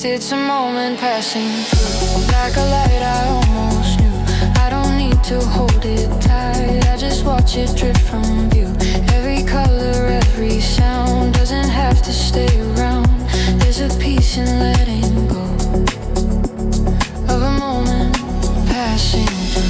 It's a moment passing through, like a light I almost knew. I don't need to hold it tight, I just watch it drift from view. Every color, every sound doesn't have to stay around. There's a peace in letting go of a moment passing through.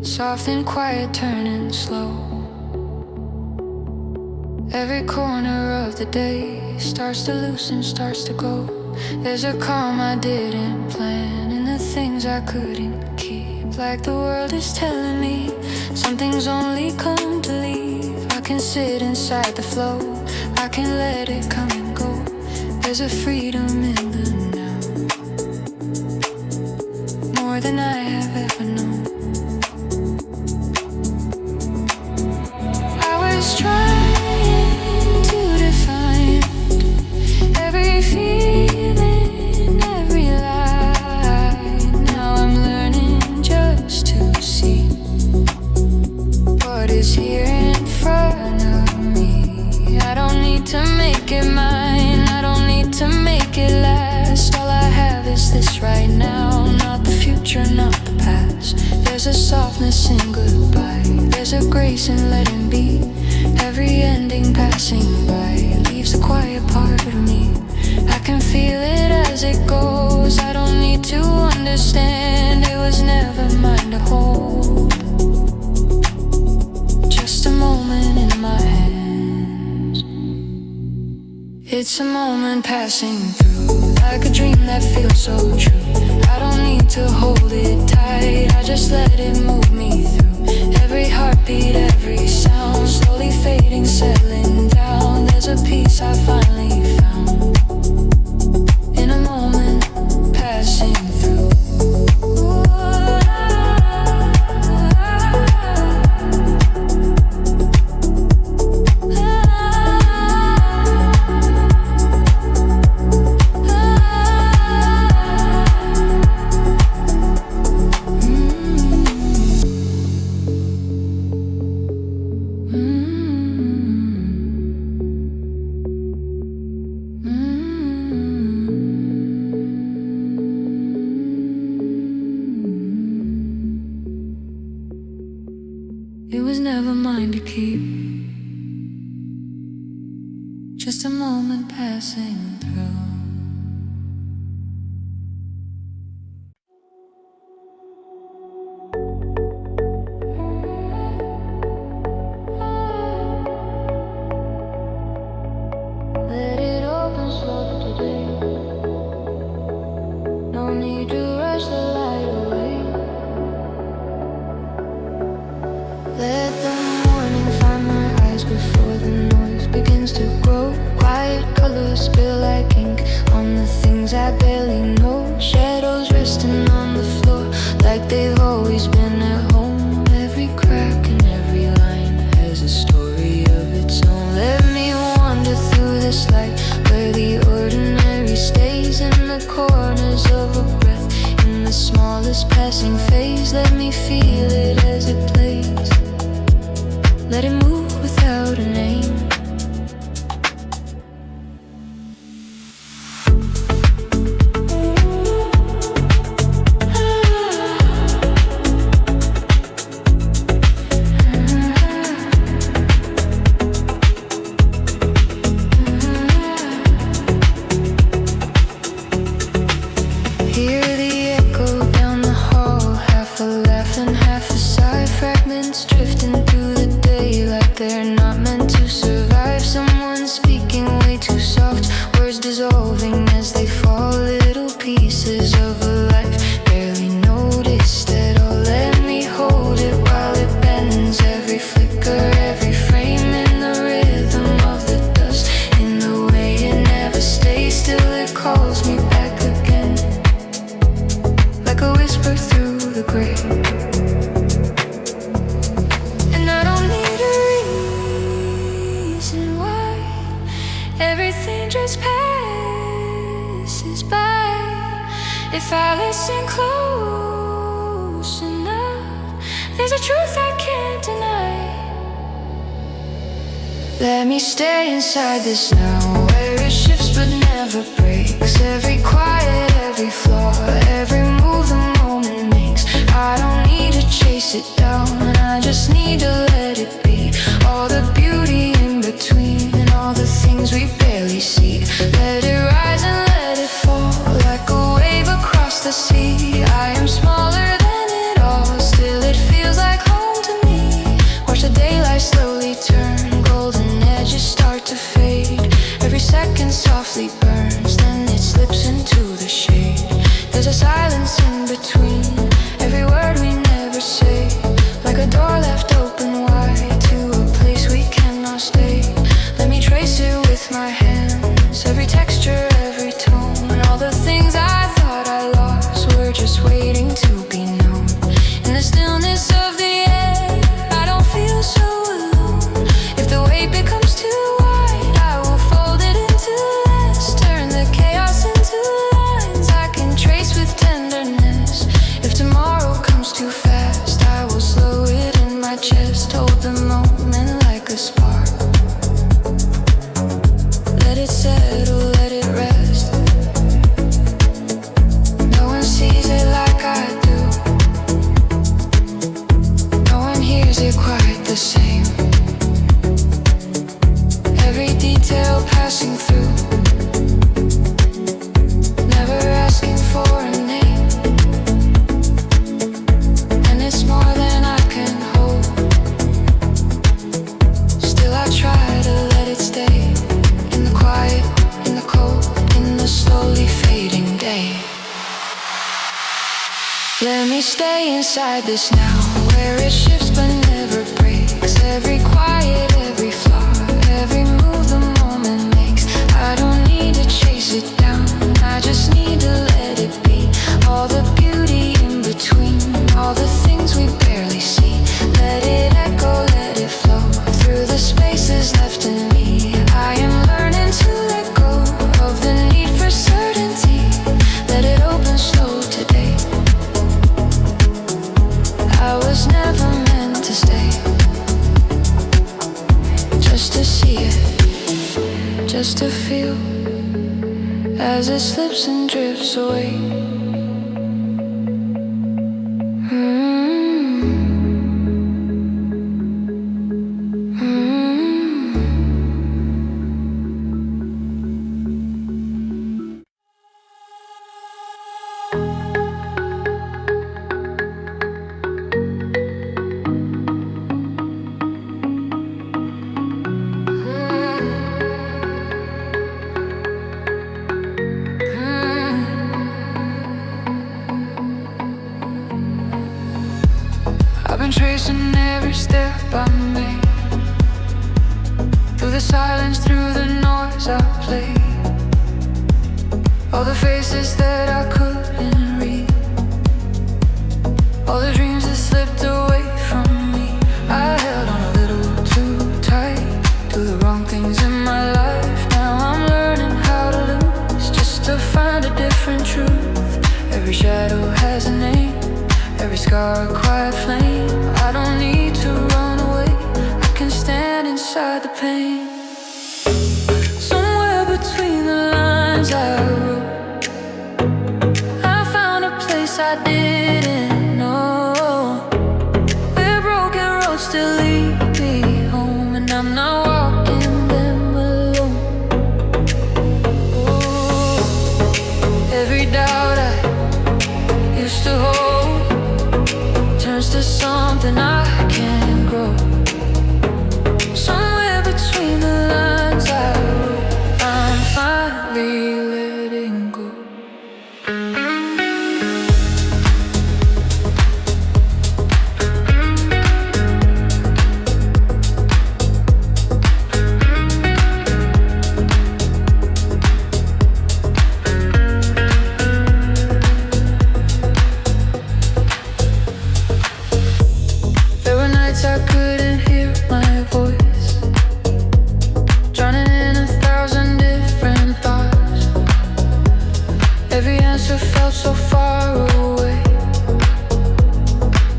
Soft and quiet, turning slow. Every corner of the day starts to loosen, starts to go. There's a calm I didn't plan, and the things I couldn't keep. Like the world is telling me something's only come to leave. I can sit inside the flow, I can let it come and go. There's a freedom in the now, more than I have ever known. Trying to define every feeling, every line. Now I'm learning just to see what is here in front of me. I don't need to make it mine, I don't need to make it last. All I have is this right now, not the future, not the past. There's a softness in goodbye, there's a grace in letting be. Every ending passing by leaves a quiet part of me. I can feel it as it goes, I don't need to understand. It was never mine to hold, just a moment in my hands. It's a moment passing through, like a dream that feels so true. I don't need to hold it tight, I just let it move me through. Every heartbeat, every sound, slowly fading, settling down. There's a peace I finally found in a moment passing through. things I barely know. Shadows resting on the floor like they've always been at home. Every crack and every line has a story of its own. Let me wander through this light where the ordinary stays in the corners of a breath, in the smallest passing phase. Let me feel it as it plays. Let it move without a name. If I listen close enough, there's a truth I can't deny. Let me stay inside this now, where it shifts but never breaks. Every quiet, every flaw, every move the moment makes. I don't need to chase it down, I just need to let it be. All the beauty in between, and all the things we barely see. Let it rise and let it fall, like a wave across the sea. I am smaller than it all, still it feels like home to me. Watch the daylight slowly turn, golden edges start to fade. Every second softly burns, then it slips into the shade. There's a silence in between, every word we never say. Like a door left open wide to a place we cannot stay. Let me trace it with my hands, every texture, every tone. All the things I thought I lost were just waiting to be known. In the stillness of the air, I don't feel so alone. If the weight becomes too wide, I will fold it into less. Turn the chaos into lines I can trace with tenderness. If tomorrow comes too fast, I will slow it in my chest. Hold the moment like a spark. Let it settle, let it rest. No one sees it like I do. No one hears it quite the same. Every detail passing through, never asking for a name. And it's more than I can hold. Still I try to let it stay. In the quiet, in the cold, in the slowly fading day. Let me stay inside this now, where it shifts but never breaks. Every quiet, every flaw, every move the moment makes. I don't need to chase it down, I just need to let it be. All the beauty in between, all the things we barely see. Let it echo, let it flow through the spaces left in me. I am learning to let go of the need for certainty. Let it open slow today. I was never meant to stay, just to see it, just to feel as it slips and drifts away. I've been tracing every step I made, through the silence, through the noise I played. All the the faces that I couldn't read, all the dreams that slipped away from me. I held on a little too tight to the wrong things in my life. Now I'm learning how to lose just to find a different truth. Every shadow has a name, every scar a quiet flame. I don't need to run away, I can stand inside the pain. Somewhere between the lines I wrote, I found a place I didn't know, where broken roads still lead me home, and I'm not walking them alone. Oh, every doubt I used to hold turns to something I can't grow. Somewhere between the lines I wrote, I'm finally letting go. There were nights I couldn't hear my voice, drowning in 1,000 different thoughts. Every answer felt so far away,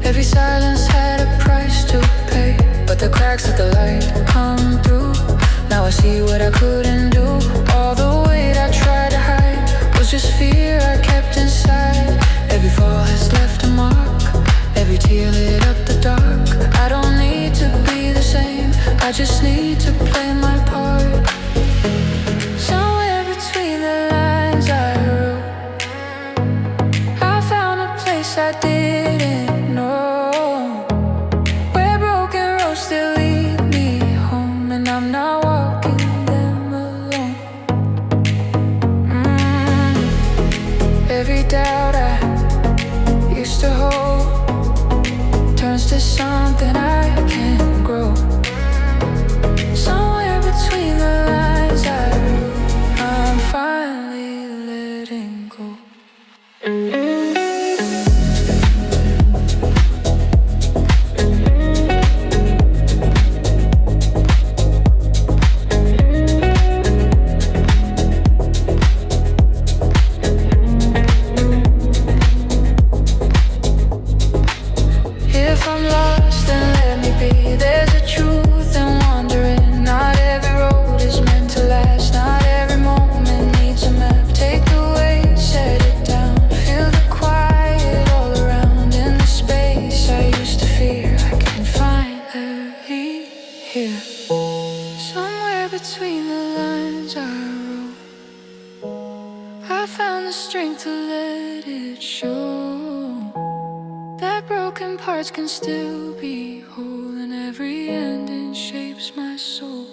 every silence had a price to pay. But the cracks let the light come through, now I see what I couldn't do. All the weight I tried to hide was just fear I kept inside. Every fall has left a mark, every tear lit up the dark. I don't need to be the same, I just need to play my part. Somewhere between the lines I wrote, I found a place I didn't know, where broken roads still lead me home, and I'm not walking them alone. Every doubt I used to hold turns to something I can't grow. Somewhere between the lines I wrote, I'm finally letting go. If I'm lost, then let me be. There's a truth in wandering. Not every road is meant to last, not every moment needs a map. Take the weight, set it down, feel the quiet all around. In the space I used to fear, I can finally hear. Somewhere between the lines I wrote, I found the strength to let it show, that broken parts can still be whole, and every ending shapes my soul.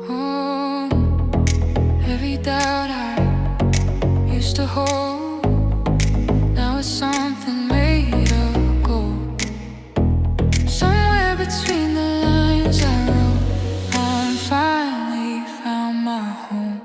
Oh, every doubt I used to hold, now it's something made of gold. Somewhere between the lines I wrote, I finally found my home.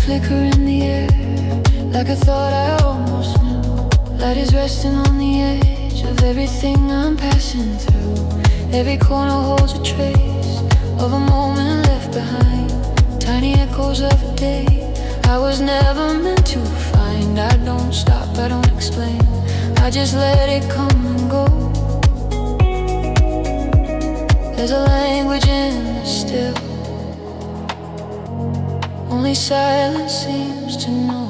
flicker in the air, like a thought I almost knew. Light is resting on the edge of everything I'm passing through. Every corner holds a trace of a moment left behind, tiny echoes of a day I was never meant to find. I don't stop, I don't explain, I just let it come and go. There's a language in the still, only silence seems to know.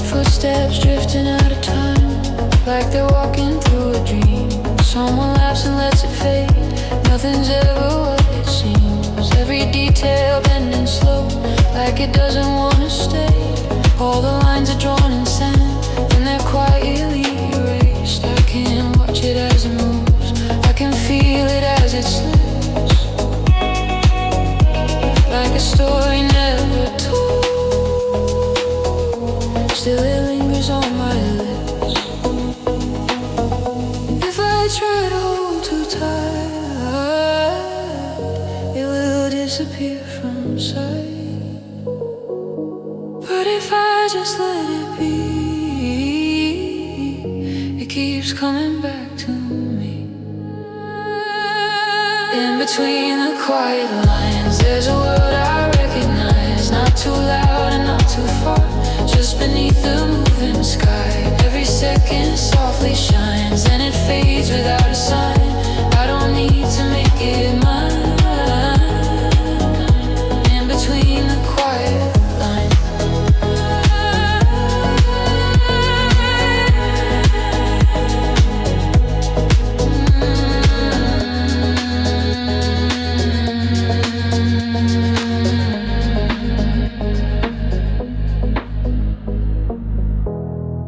Footsteps drifting out of time, like they're walking through a dream. Someone laughs and lets it fade, nothing's ever what it seems. Every detail bending slow, like it doesn't wanna stay. All the lines are drawn in sand, and they're quietly erased. I can watch it as it moves, I can feel it as it slips, like a story never told. Still it lingers on my lips. If I try to hold too tight, it will disappear from sight. But if I just let it be, it keeps coming back to me. In between the quiet lines, there's a world I recognize, not too loud and not too far, just beneath the moving sky. Every second softly shines, and it fades without a sign. I don't need to make it mine. In between the quiet lines,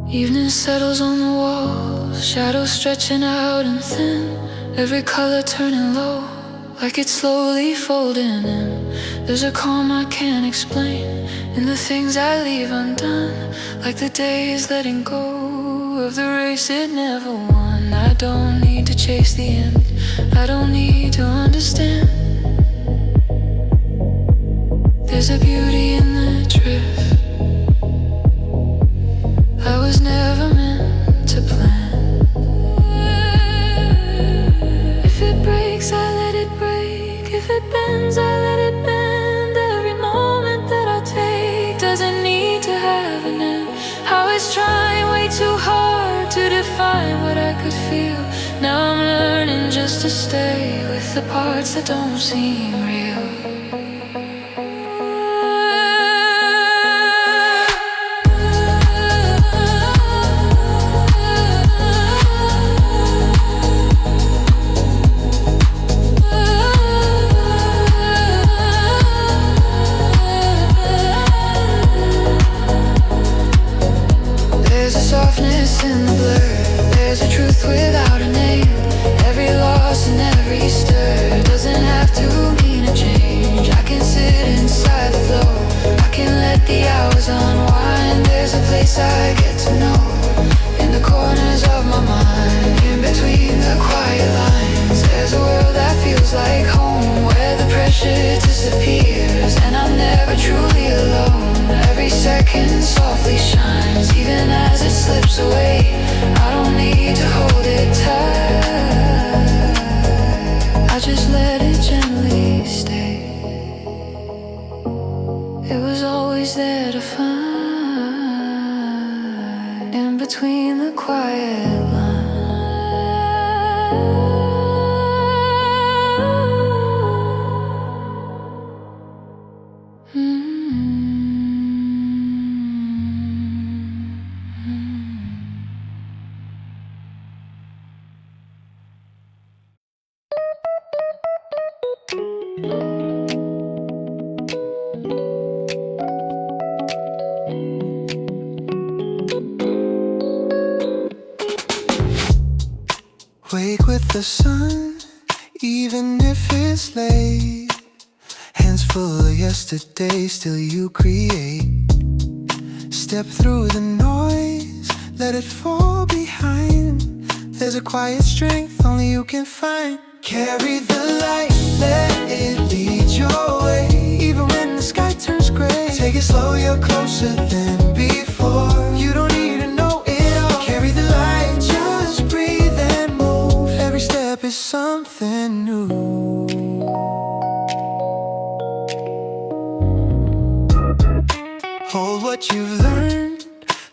evening settles on the walls, shadows stretching out and thin, every color turning low, like it's slowly folding in. There's a calm I can't explain in the things I leave undone, like the days letting go of the race it never won. I don't need to chase the end, I don't need to understand. There's a beauty in the drift I was never meant to plan. If it breaks, I let it break. If it bends, I let it bend. Every moment that I take doesn't need to have an end. I was trying way too hard to define what I could feel. Now I'm learning just to stay with the parts that don't seem real. In the blur, there's a truth without a name. Every loss and every stir doesn't have to mean a change. I can sit inside the flow, I can let the hours unwind. There's a place I get to know, in the corners of my mind. In between the quiet lines, there's a world that feels like home, where the pressure disappears and I'm never truly alone. Every second softly shines, even as it slips away. I don't need to hold it tight, I just let it gently stay. It was always there to find, in between the quiet lines. Wake with the sun, is late. Hands full of yesterday, still you create. Step through the noise, let it fall behind. There's a quiet strength only you can find. Carry the light, let it lead your way. Even when the sky turns gray, take it slow, you're closer than before. You don't need to know it all. Carry the light, just breathe and move. Every step is something new. Hold what you've learned,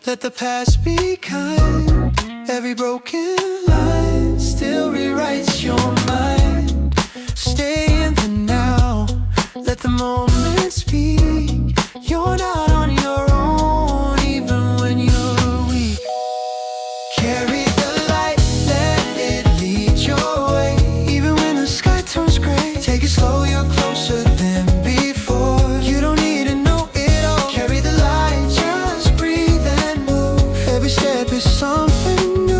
let the past be kind. Every broken line still rewrites your mind. Stay in the now, let the moment speak. You're not on your own, even when you're weak. Carry the light, let it lead your way. Even when the sky turns gray, take it slow, you're closer than before. You don't need to know it all. Carry the light, just breathe and move. Every step is something new.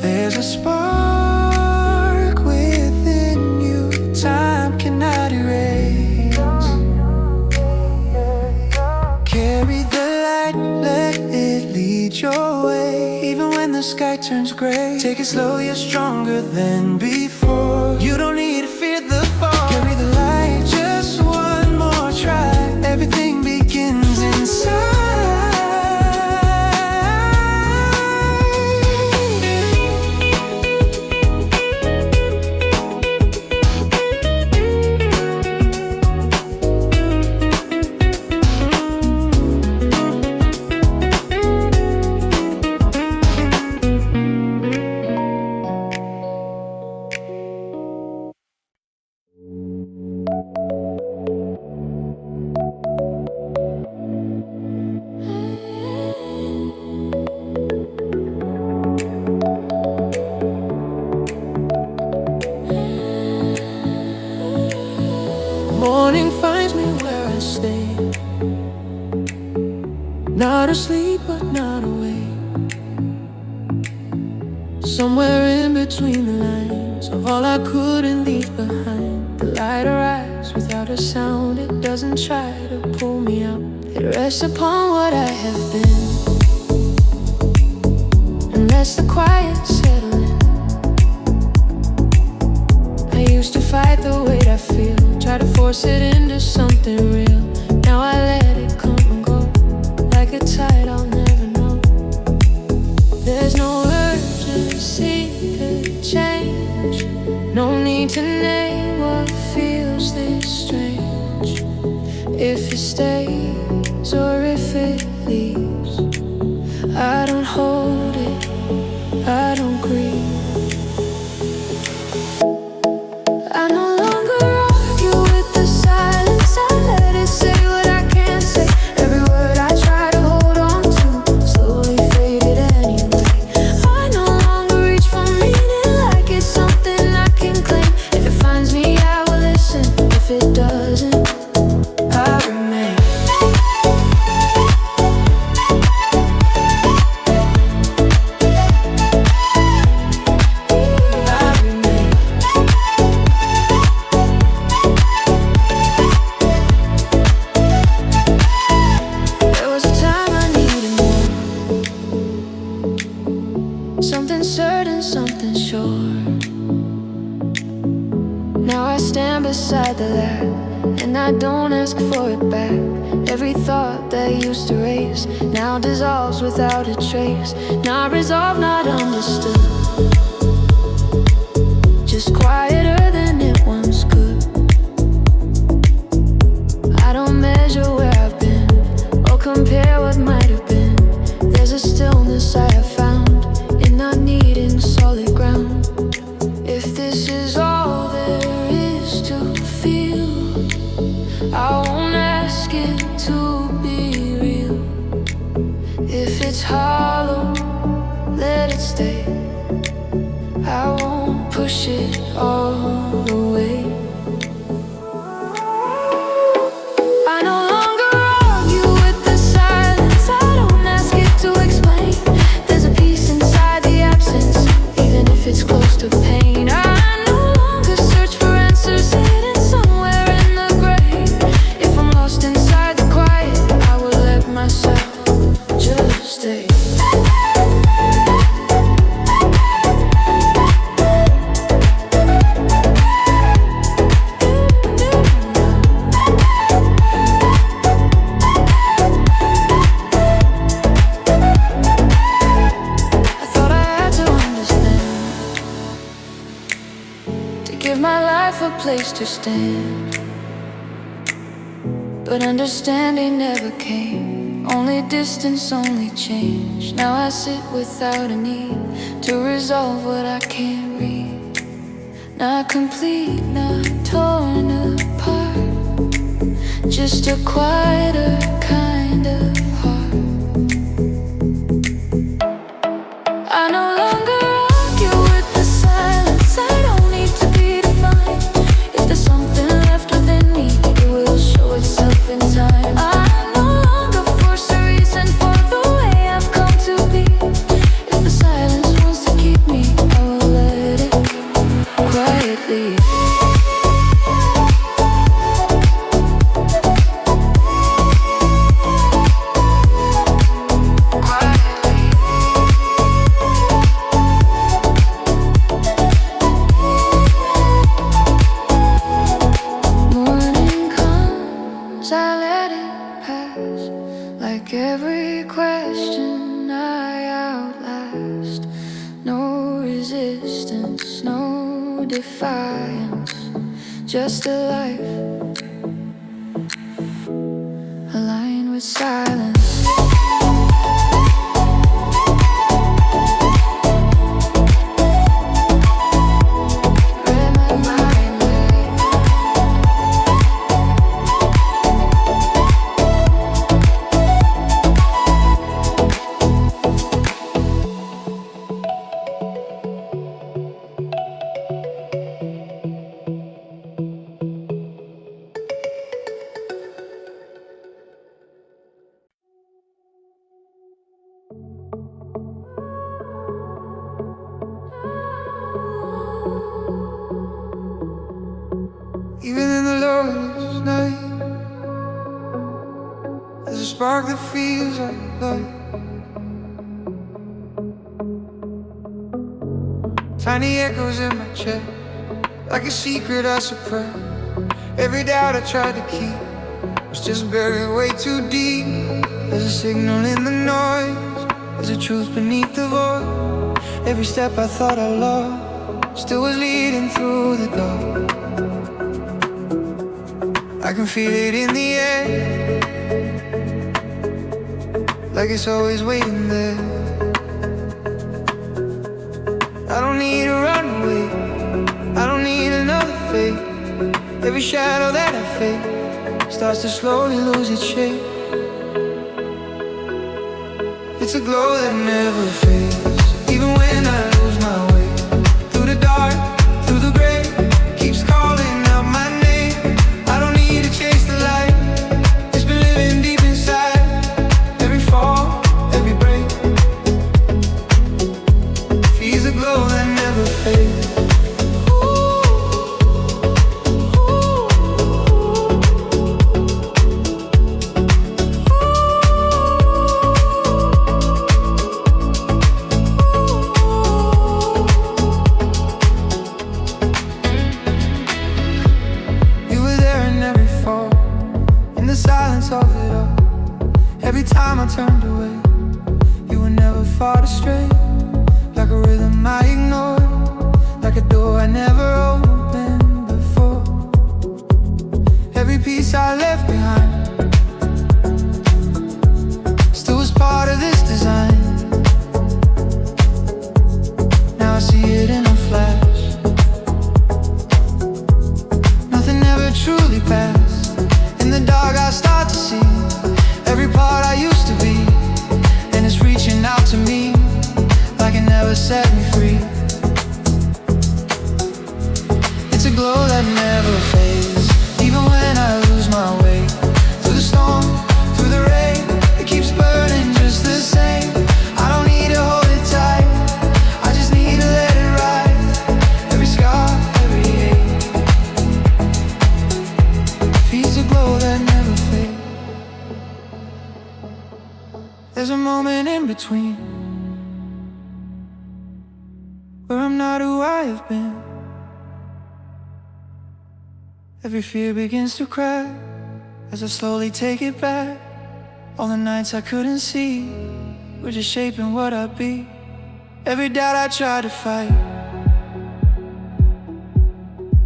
There's a spark within you, time cannot erase. Carry the light, let it lead your way. Even when the sky turns gray, take it slow, you're stronger than before. You don't need to fear the fall. Carry the light, just one more try. Everything begins inside. Morning finds me where I stay, not asleep but not awake. Somewhere in between the lines of all I couldn't leave behind. The light arrives without a sound. It doesn't try to pull me out. It rests upon what I have been and lets the quiet settle in. I used to fight the weight I feel, try to force it into something real. Now I let it come and go, like a tide I'll never know. There's no urgency to change, no need to name what feels this strange. If it stays or if it leaves, I don't hold it, I don't grieve. I no longer argue with the silence. I let it say what I can't say. Every word I try to hold on to slowly faded anyway. I no longer reach for meaning like it's something I can claim. If it finds me, I will listen. If it doesn't, I remain. Something certain, something sure. Now I stand beside the light, and I don't ask for it back. Every thought that used to race now dissolves without a trace. Not resolved, not understood, just quieter than it once could. I don't measure where I've been or compare what might have been. There's a stillness I have found in not needing solid ground. If this hollow, let it stay. I won't push it all away. I no longer argue with the silence. I don't ask it to explain. There's a peace inside the absence, even if it's close to pain. I no longer search for answers hidden somewhere in the grave. If I'm lost inside the quiet, I will let myself just stay. Give my life a place to stand, but understanding never came. Only distance, only change. Now I sit without a need to resolve what I can't read. Not complete, not torn apart, just a quieter kind of heart. I no longer argue with the silence. I don't need to be defined. If there's something left within me, it will show itself in time. I no longer force a reason for the way I've come to be. If the silence wants to keep me, I will let it quietly. Morning comes, I let it pass. Like every question I outlast. No resistance, no defiance, just a life aligned with silence. Even in the loneliest night, there's a spark that feels like light. Tiny echoes in my chest, like a secret I suppress. Every doubt I tried to keep was just buried way too deep. There's a signal in the noise, there's a truth beneath the void. Every step I thought I lost still was leading through the dark. I can feel it in the air, like it's always waiting there. I don't need a runaway, I don't need another fate. Every shadow that I face starts to slowly lose its shape. It's a glow that never fades, even when I lose my way. Through the dark, through the gray, keeps calling out my name. I don't need to chase the light, it's been living deep inside. Every fall, every break, feels a glow that never fades. Of it all. Every time I turned away, you were never far astray. Like a rhythm I ignored, like a door I never opened before. Every piece I left behind still was part of this design. Now I see it in a flash. Nothing ever truly passed. In the dark I start to see every part I used to be, and it's reaching glow that never fades, even when I lose my way. Through the storm, through the rain, it keeps burning just the same. I don't need to hold it tight, I just need to let it rise. Every scar, every ache feeds a glow that never fades. There's a moment in between where I'm not who I have been. Every fear begins to crack as I slowly take it back. All the nights I couldn't see were just shaping what I'd be. Every doubt I tried to fight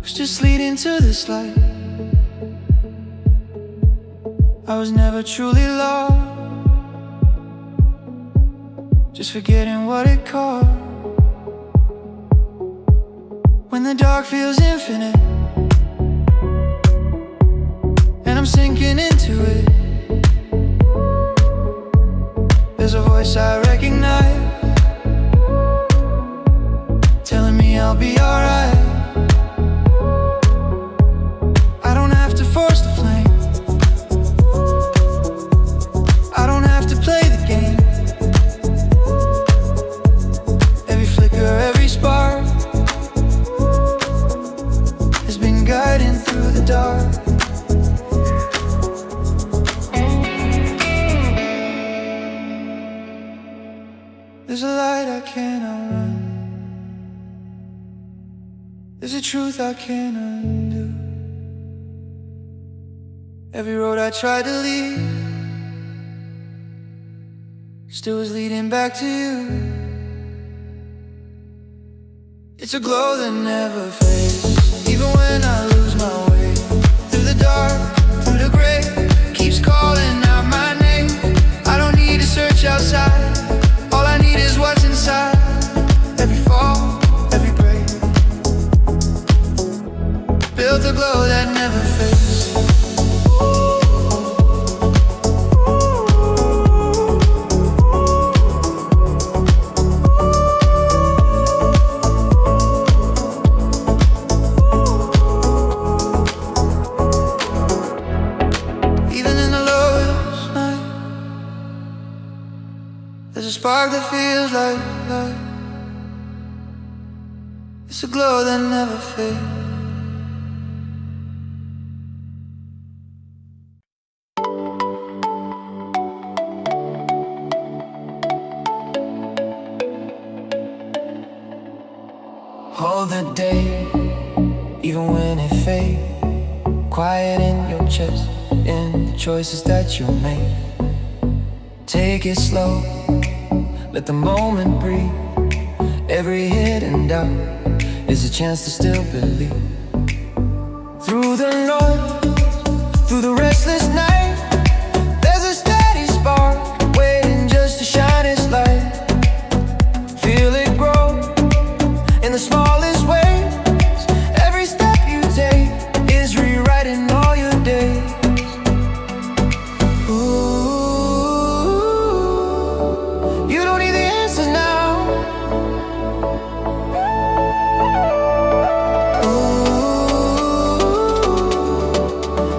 was just leading to this light. I was never truly lost, just forgetting what it cost. When the dark feels infinite and I'm sinking into it, there's a voice I recognize telling me I'll be alright. I don't have to force the flame, I don't have to play the game. Every flicker, every spark has been guiding through the dark. There's a light I cannot run, there's a truth I can't undo. Every road I tried to leave still was leading back to you. It's a glow that never fades, even when I lose my way. Through the dark, through the gray, keeps calling out my name. I don't need to search outside, all I need is what's inside. Every fall, every break built a glow that never fades. There's a spark that feels like light. It's a glow that never fades. Hold the day, even when it fades. Quiet in your chest, in the choices that you make. Take it slow, let the moment breathe. Every hidden doubt is a chance to still believe. Through the noise, through the restless night, there's a steady spark waiting just to shine its light. Feel it grow in the smallest ways. Every step you take is rewriting all your days. You don't need the answers now.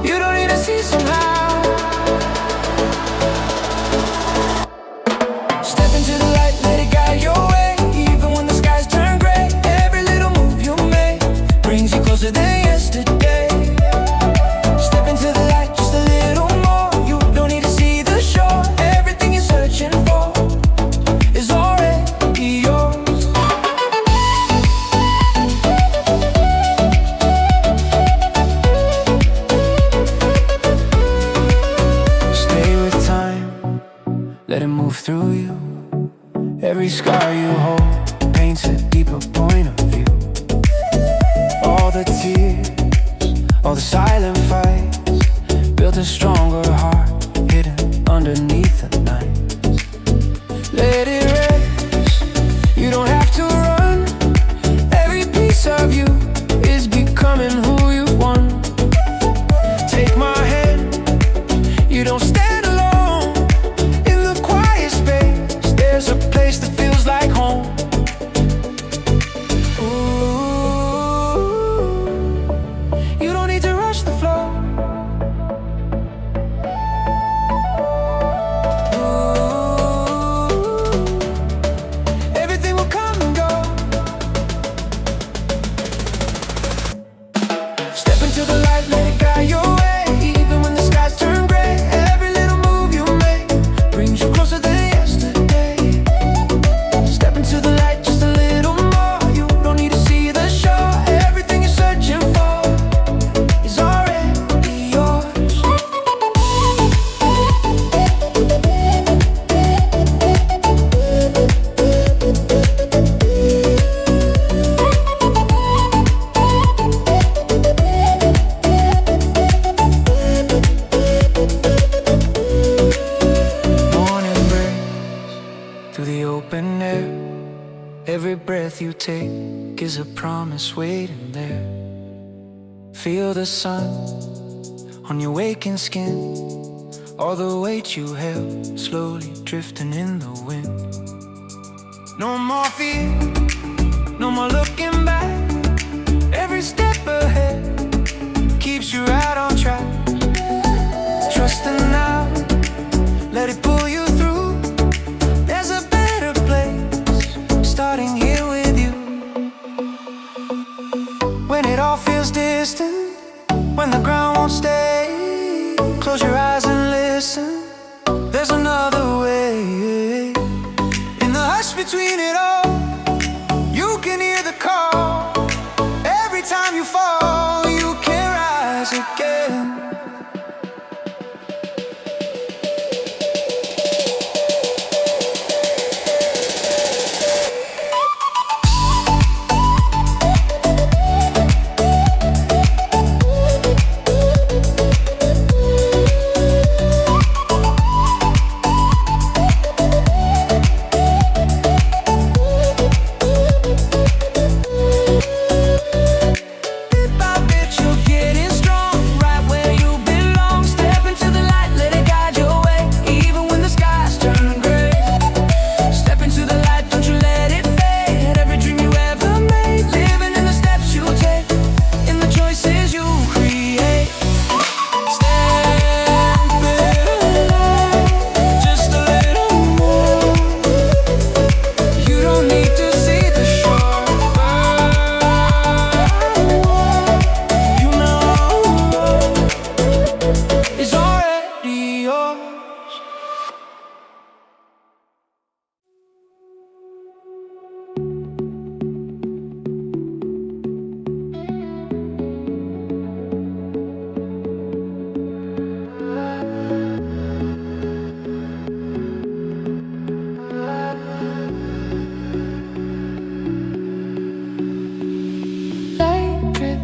You don't need to see somehow. Step into the light, let it guide your way. Even when the skies turn gray, every little move you make brings you closer than yesterday. Step into the light just a little more. You don't need to see the shore. Everything you're searching for is already yours. Stay with time, let it move through you. Every scar you hold paints a deeper point of view. All the tears, all the silent fights built a stronger heart hidden underneath the night. Let it rest, you don't have to run. Every piece of you is becoming who you want. Take my hand, you don't stand alone. In the quiet space, there's a place that feels like home. Ooh, promise waiting there. Feel the sun on your waking skin, all the weight you held slowly drifting in the wind. No more fear, no more looking back. Every step ahead keeps you right on track. Trusting now, let it pull you through. There's a better place starting here with you. When it all feels distant, when the ground won't stay, close your eyes and listen. There's another way. In the hush between it all, you can hear the call. Every time you fall, you can rise again.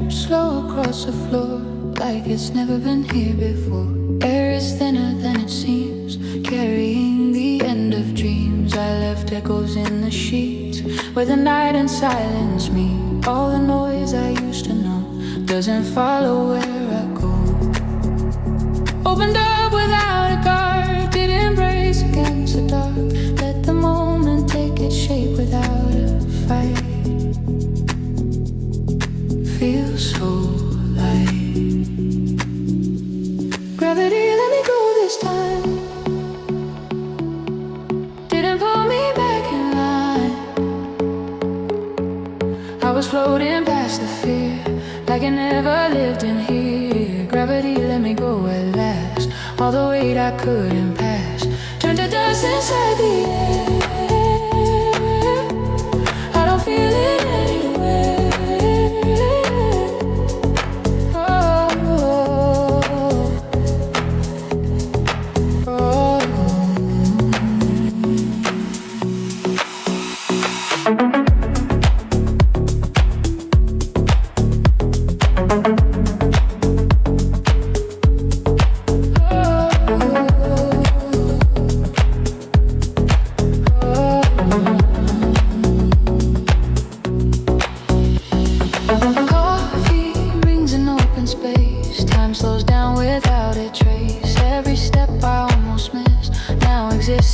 Slow across the floor, like it's never been here before. Air is thinner than it seems, carrying the end of dreams. I left echoes in the sheets, where the night and silence meet. All the noise I used to know doesn't follow where I go. Opened up without a guard, did embrace against the dark. Let the moment take its shape without a fight. Feel so light. Gravity let me go this time. Didn't pull me back in line. I was floating past the fear, like I never lived in here. Gravity let me go at last. All the weight I couldn't pass turned to dust inside the air. I don't feel it anywhere.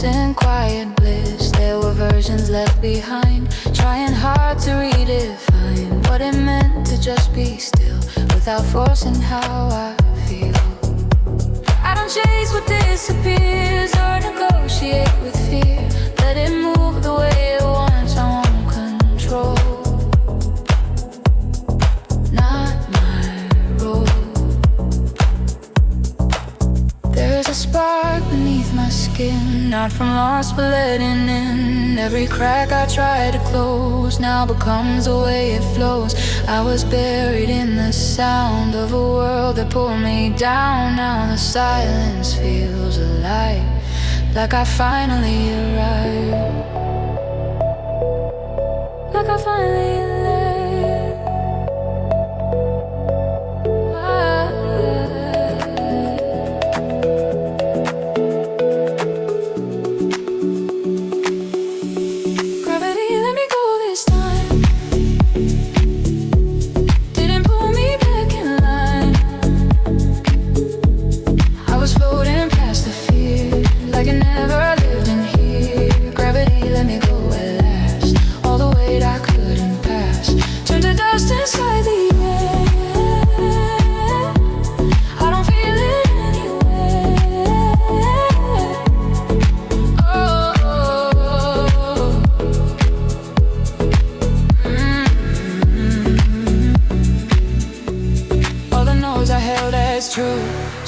In quiet bliss, there were versions left behind, trying hard to redefine what it meant to just be still, without forcing how I feel. I don't chase what disappears or negotiate with fear. Let it move the way it wants, I won't control. Not my role. There's a spark beneath my skin, not from loss but letting in. Every crack I try to close now becomes the way it flows. I was buried in the sound of a world that pulled me down. Now the silence feels alive, like I finally arrived. Like I finally arrived.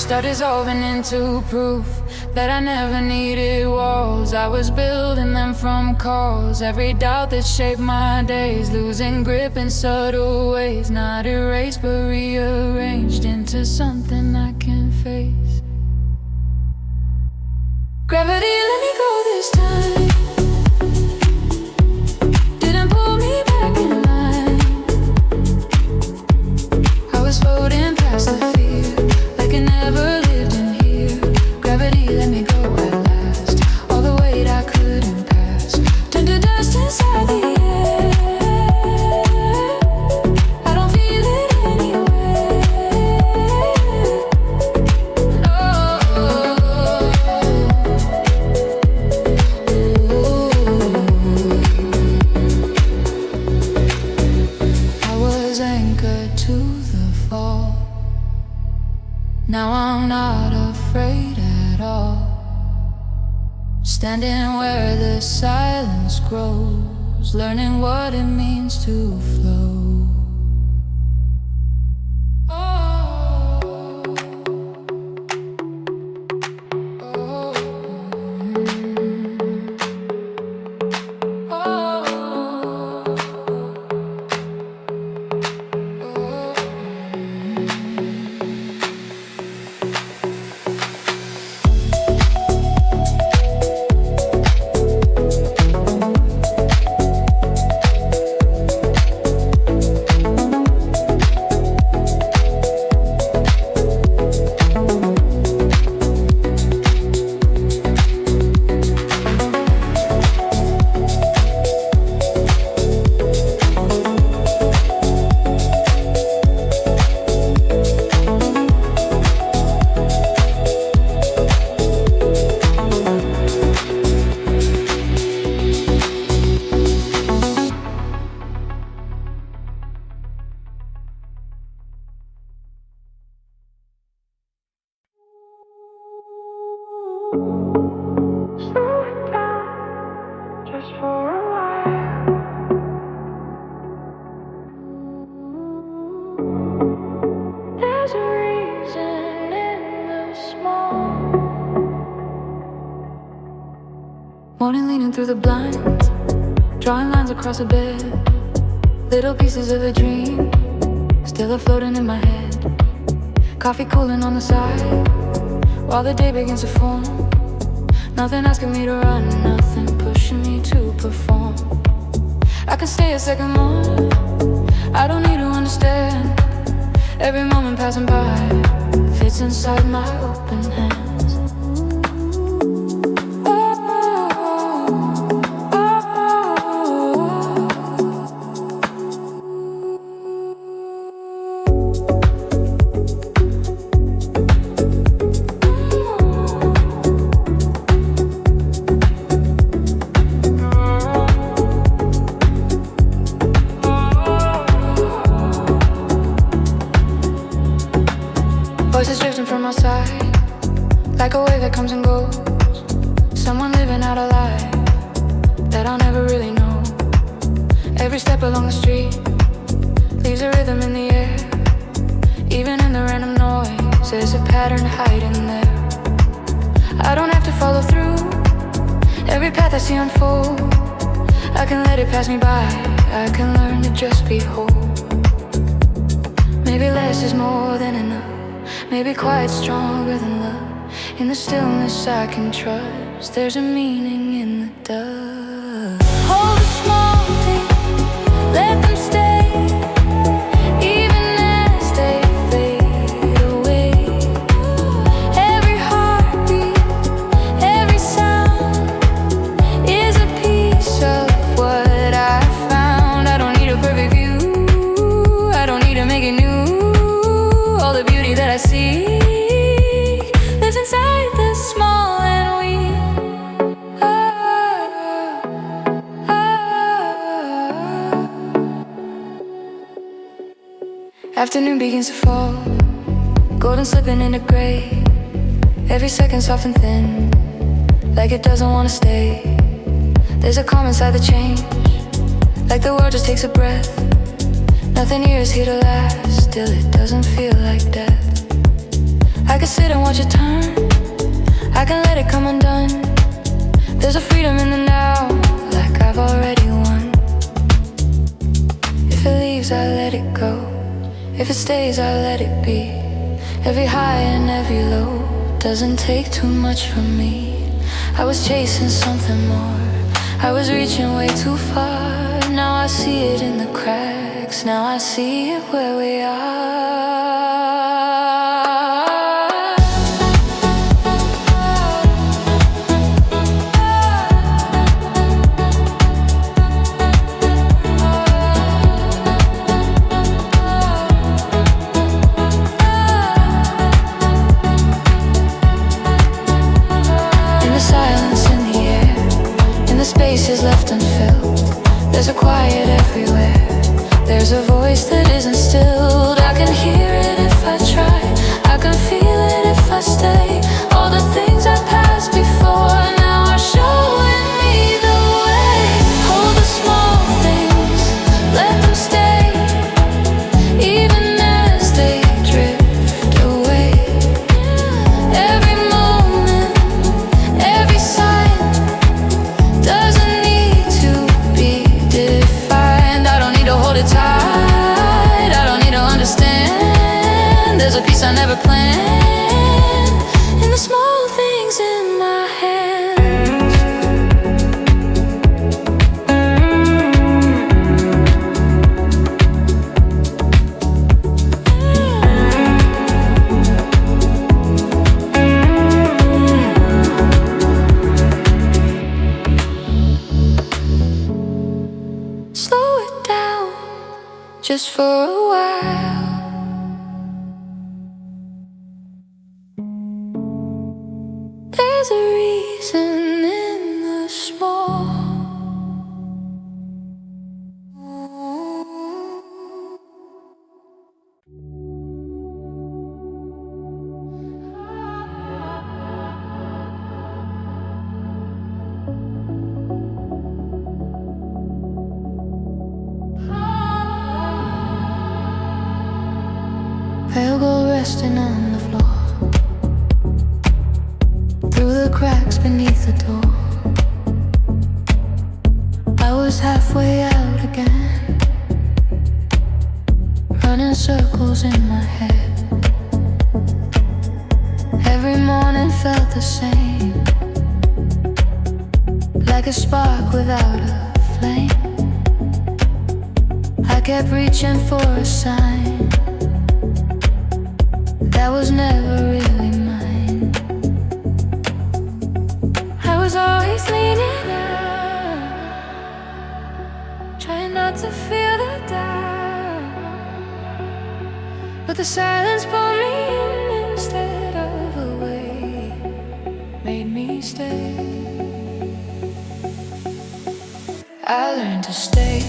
Start dissolving into proof that I never needed walls. I was building them from calls. Every doubt that shaped my days, losing grip in subtle ways, not erased but rearranged into something I can face. Gravity, let me go this time. Didn't pull me back in line. I was floating past the fear, like I never lived in here. Gravity, let me go at last. All the weight I couldn't pass turned to dust inside the air. I don't feel it anywhere. I was anchored to the fall. Now I'm not afraid at all. Standing where the silence grows, learning what it means to flow. Morning leaning through the blinds, drawing lines across a bed. Little pieces of a dream, still are floating in my head. Coffee cooling on the side, while the day begins to form. Nothing asking me to run, nothing pushing me to perform. I can stay a second more, I don't need to understand. Every moment passing by fits inside my open hands. Voices drifting from outside, like a wave that comes and goes. Someone living out a lie that I'll never really know. Every step along the street leaves a rhythm in the air. Even in the random noise, there's a pattern hiding there. I don't have to follow through every path I see unfold. I can let it pass me by, I can learn to just be whole. Maybe less is more than enough, maybe quite stronger than love. In the stillness I can trust, there's a meaning in the dust. Hold the small things, let them stay, even as they fade away. Every heartbeat, every sound is a piece of what I found. I don't need a perfect view, I don't need to make it new. All the beauty that I see lives inside the small and weak. Afternoon begins to fall, golden slipping into gray. Every second soft and thin, like it doesn't want to stay. There's a calm inside the change, like the world just takes a breath. Nothing here is here to last, still it doesn't feel like death. I can sit and watch it turn, I can let it come undone. There's a freedom in the now, like I've already won. If it leaves, I let it go. If it stays, I let it be. Every high and every low doesn't take too much from me. I was chasing something more, I was reaching way too far. Now I see it in the cracks, now I see it where we are. Spaces left unfilled, there's a quiet everywhere. There's a voice that isn't stilled. I can hear it if I try, I can feel it if I stay. All the things I passed before now are showing me the way. Hold the small things, let them stay, even as they drift away. Every moment, every sign doesn't need to be defined. I don't need to hold it tight, I don't need to understand. There's a piece I never planned in the small things in my hands. Slow it down, just for a while. There's a reason in the small. Pale gold resting on the floor, through the cracks beneath the door. I was halfway out again, running circles in my head. Every morning felt the same, like a spark without a flame. I kept reaching for a sign that was never really mine. I was always leaning out, trying not to feel the doubt, but the silence pulled me in instead of away, made me stay. I learned to stay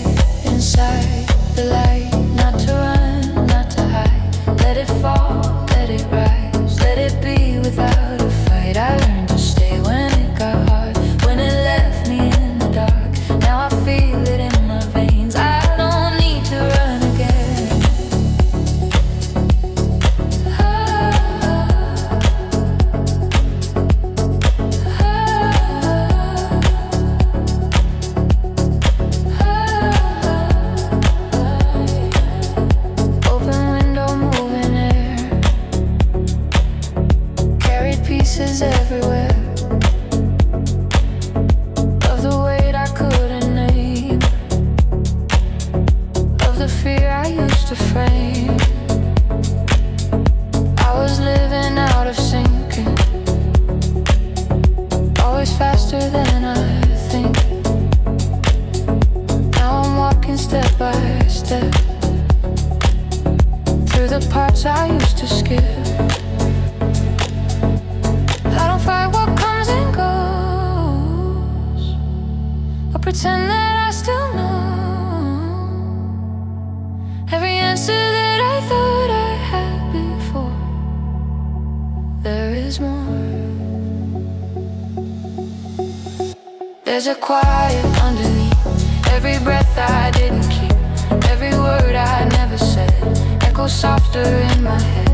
inside the light, not to run, not to hide. Let it fall, let it rise, let it be without a fight. I learned to stay when it got hard, when it left me in the dark. Now I feel it in my veins, I don't need to run again. Open window, moving air, carried pieces everywhere of the weight I couldn't name, of the fear I used to frame. I was living out of sinking, always faster than I think. Now I'm walking step by step through the parts I used to skip. I don't fight what comes and goes, or pretend that I still know every answer that I thought I had before. There is more. There's a quiet underneath every breath I didn't keep, every word I never said echoes softer in my head.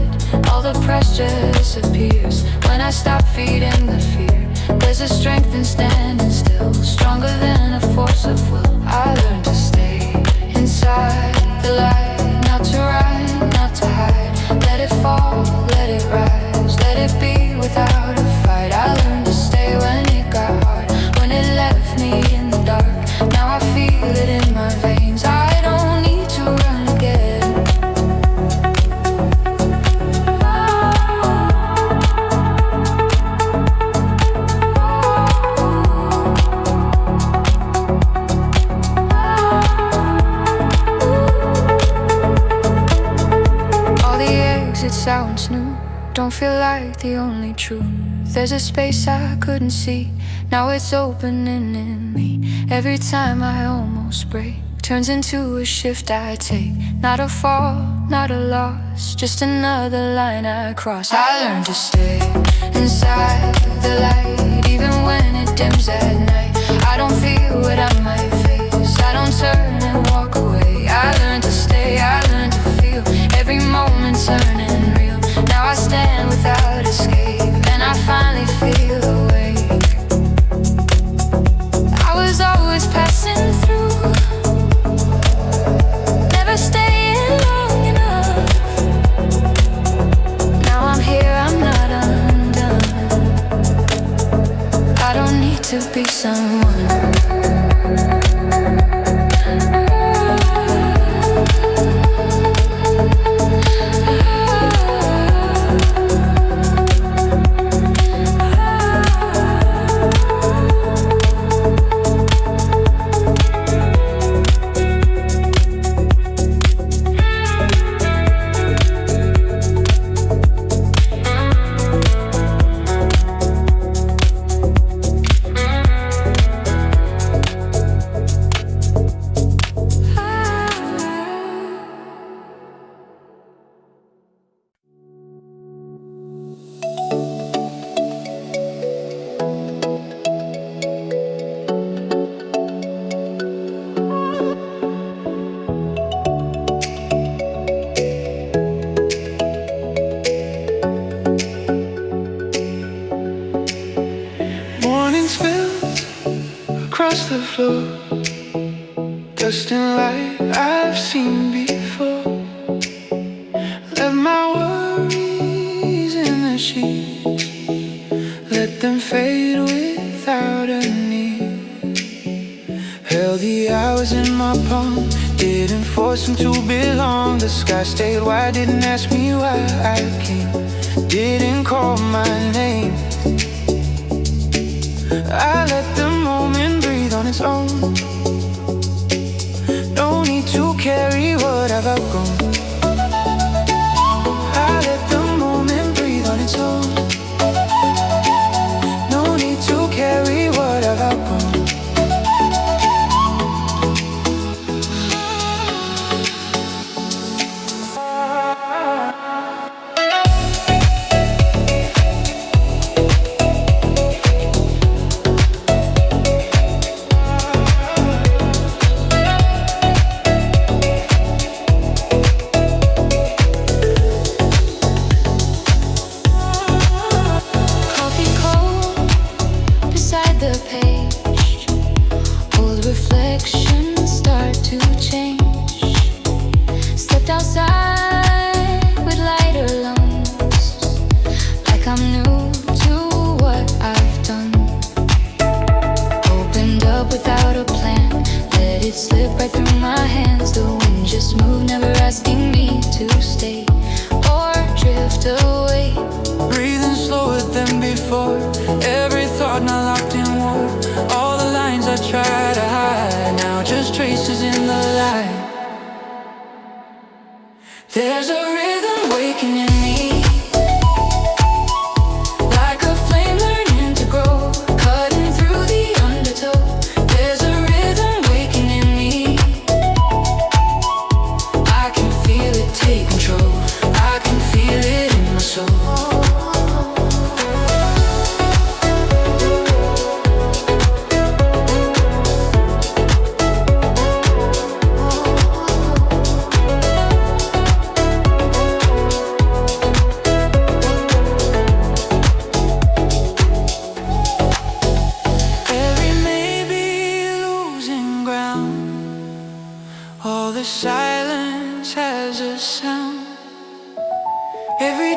All the pressure disappears when I stop feeding the fear. There's a strength in standing still, stronger than a force of will. I learned to stay inside the light, not to run, not to hide. Let it fall, let it rise, let it be without a fight. I learned to stay when it got hard, when it left me in the dark. Now I feel it in my veins, I don't need to run again. All the exit sounds new, don't feel like the only truth. There's a space I couldn't see, now it's opening in me. Every time I almost break, turns into a shift I take. Not a fall, not a loss, just another line I cross. I learned to stay inside the light, even when it dims at night. I don't fear what I might face, I don't turn and walk away. I learned to stay, I learned to feel every moment turning real. Now I stand without escape, and I finally feel awake. I was always passing through, never staying long enough. Now I'm here, I'm not undone. I don't need to be someone. Across the floor, dust and light I've seen before. Left my worries in the sheets, let them fade without a need. Held the hours in my palm, didn't force them to belong. The sky stayed wide, didn't ask me why I came, didn't call my name. I let the moment breathe on its own. No need to carry what I've outgrown. I let the moment breathe on its own. No need to carry what I've outgrown.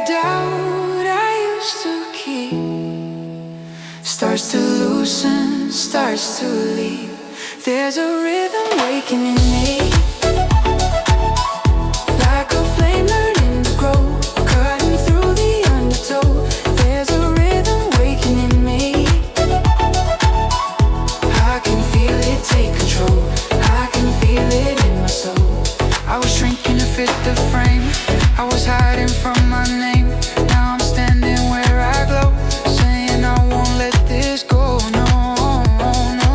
doubt I used to keep starts to loosen, starts to leave. There's a rhythm waking in me, like a flame learning to grow, cutting through the undertow. There's a rhythm waking in me, I can feel it take control, I can feel it in my soul. I was shrinking to fit the frame, I was hiding from my name. Now I'm standing where I glow, saying I won't let this go, no, no, no, no.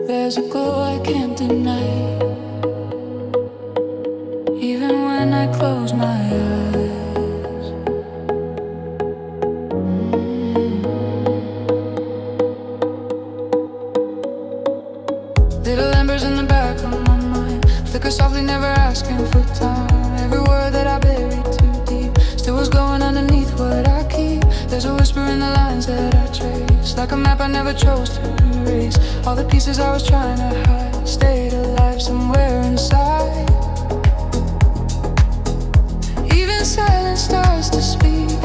There's a glow I can't deny, even when I close my eyes. Little embers in the back of my mind, flicker softly, never asking for time. Every word that I buried too deep still was glowing underneath what I keep. There's a whisper in the lines that I trace, like a map I never chose to erase. All the pieces I was trying to hide stayed alive somewhere inside. Even silence starts to speak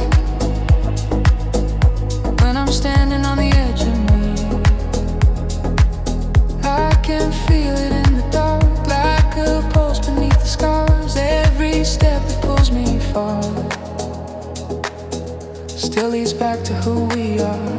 when I'm standing on the edge of me. I can feel it in the dark, like a pulse beneath the scars. Every step that pulls me far still leads back to who we are.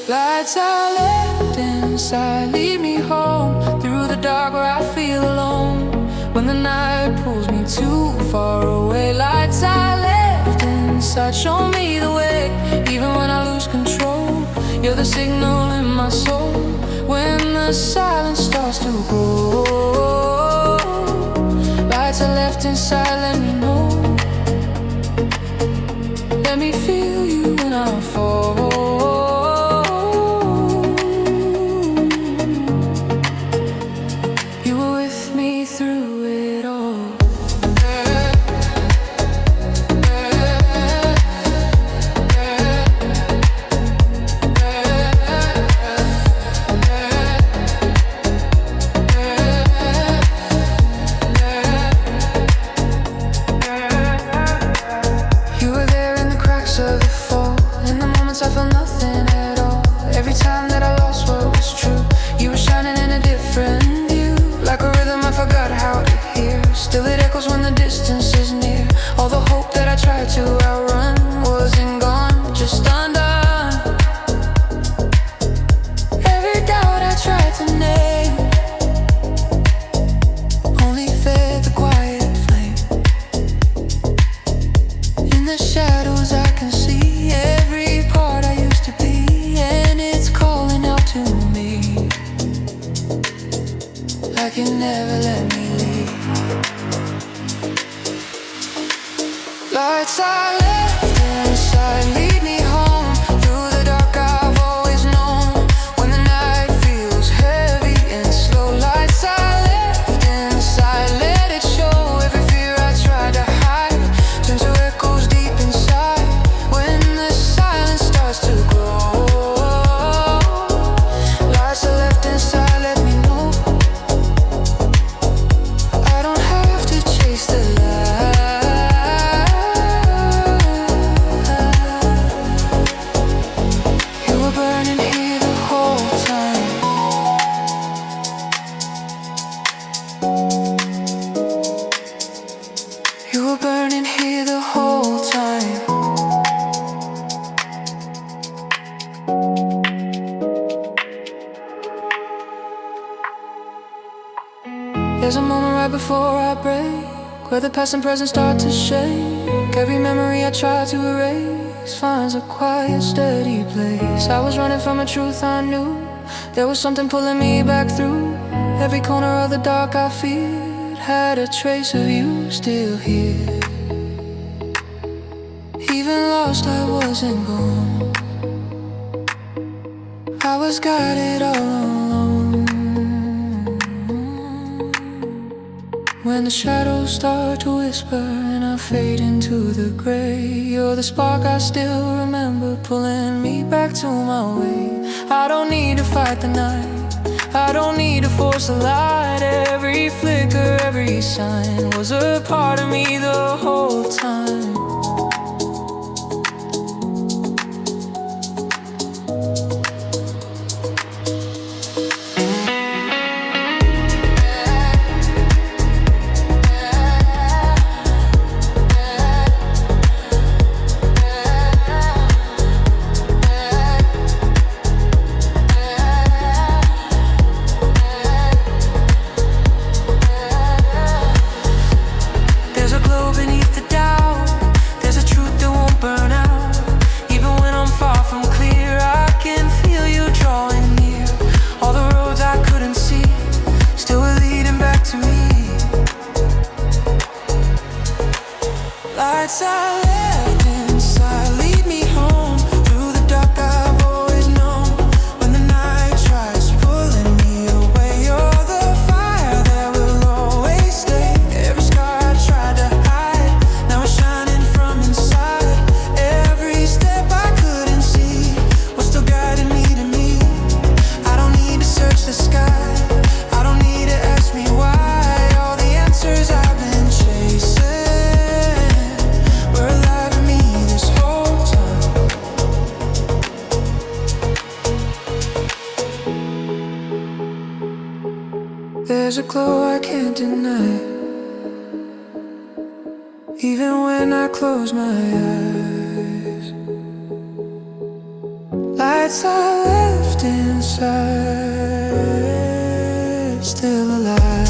Lights are left inside, lead me home through the dark where I feel alone. When the night pulls me too far away, lights are left inside, show me the way. Even when I lose control, you're the signal in my soul. When the silence starts to grow, lights are left inside, let me know. Let me feel you when I fall. Lights are left inside, lead me home through the dark I've always known. When the night feels heavy and slow, lights are left inside, let it show. Every fear I tried to hide turns to echoes deep inside. When the silence starts to grow, lights are left inside, let me know. I don't have to chase the light. There's a moment right before I break, where the past and present start to shake. Every memory I try to erase finds a quiet, steady place. I was running from a truth I knew, there was something pulling me back through. Every corner of the dark I feared had a trace of you still here. Even lost, I wasn't gone. I was guided all alone. When the shadows start to whisper and I fade into the gray, you're the spark I still remember, pulling me back to my way. I don't need to fight the night, I don't need to force the light. Every flicker, every sign was a part of me the whole time. Lights I left inside lead me home through the dark I've always known. When the night tries pulling me away, you're the fire that will always stay. Every scar I tried to hide, now it's shining from inside. Every step I couldn't see was still guiding me to me. I don't need to search the sky, I don't need to ask me why. All the answers I've been chasing there's a glow I can't deny, even when I close my eyes. Lights I left inside, still alive.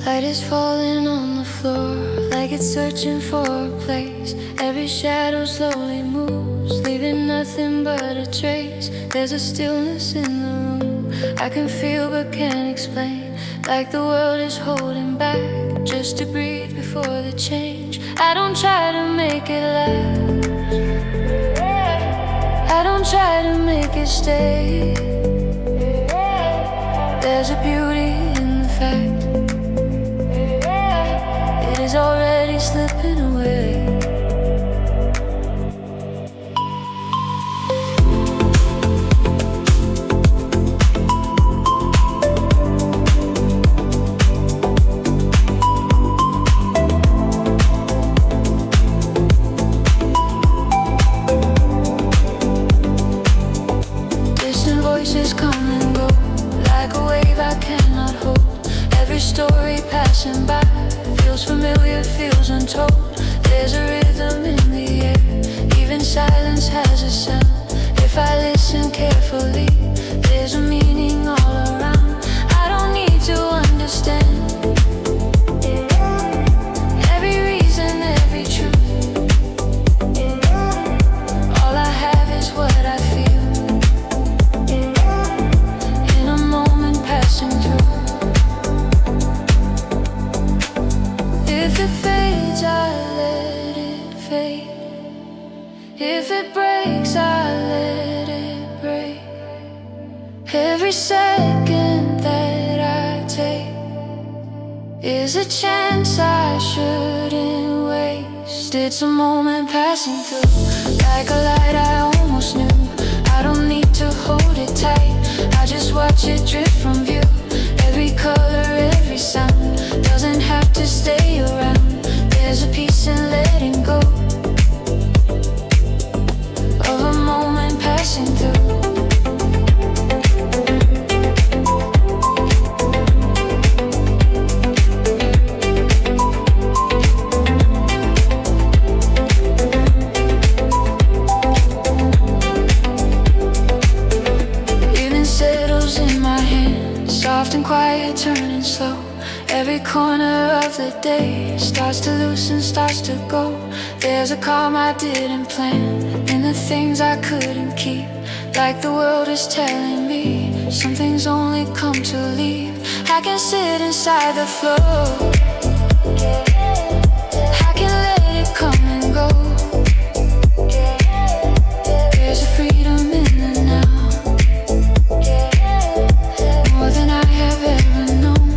Light is falling on the floor, like it's searching for a place. Every shadow slowly moves, leaving nothing but a trace. There's a stillness in the room I can feel but can't explain, like the world is holding back just to breathe before the change. I don't try to make it last, I don't try to make it stay. There's a beauty in the fact it is already slipping away. Distant voices come and go, like a wave I cannot hold. Every story passing by feels familiar, feels untold. There's a rhythm in the air, even silence has a sound. If I listen carefully, there's a meaning all around. I don't need to understand every reason, every truth. All I have is what I feel in a moment passing through. If it fades, I let it fade. If it breaks, I let it break. Every second that I take is a chance I shouldn't waste. It's a moment passing through, like a light I almost knew. I don't need to hold it tight, I just watch it drift from view. Every color, every sound doesn't have to stay around. There's a peace in letting go of a moment passing through. Soft and quiet, turning slow. Every corner of the day starts to loosen, starts to go. There's a calm I didn't plan in the things I couldn't keep. Like the world is telling me some things only come to leave. I can sit inside the flow, I can let it come and go. There's a freedom in the now, more than I have ever known.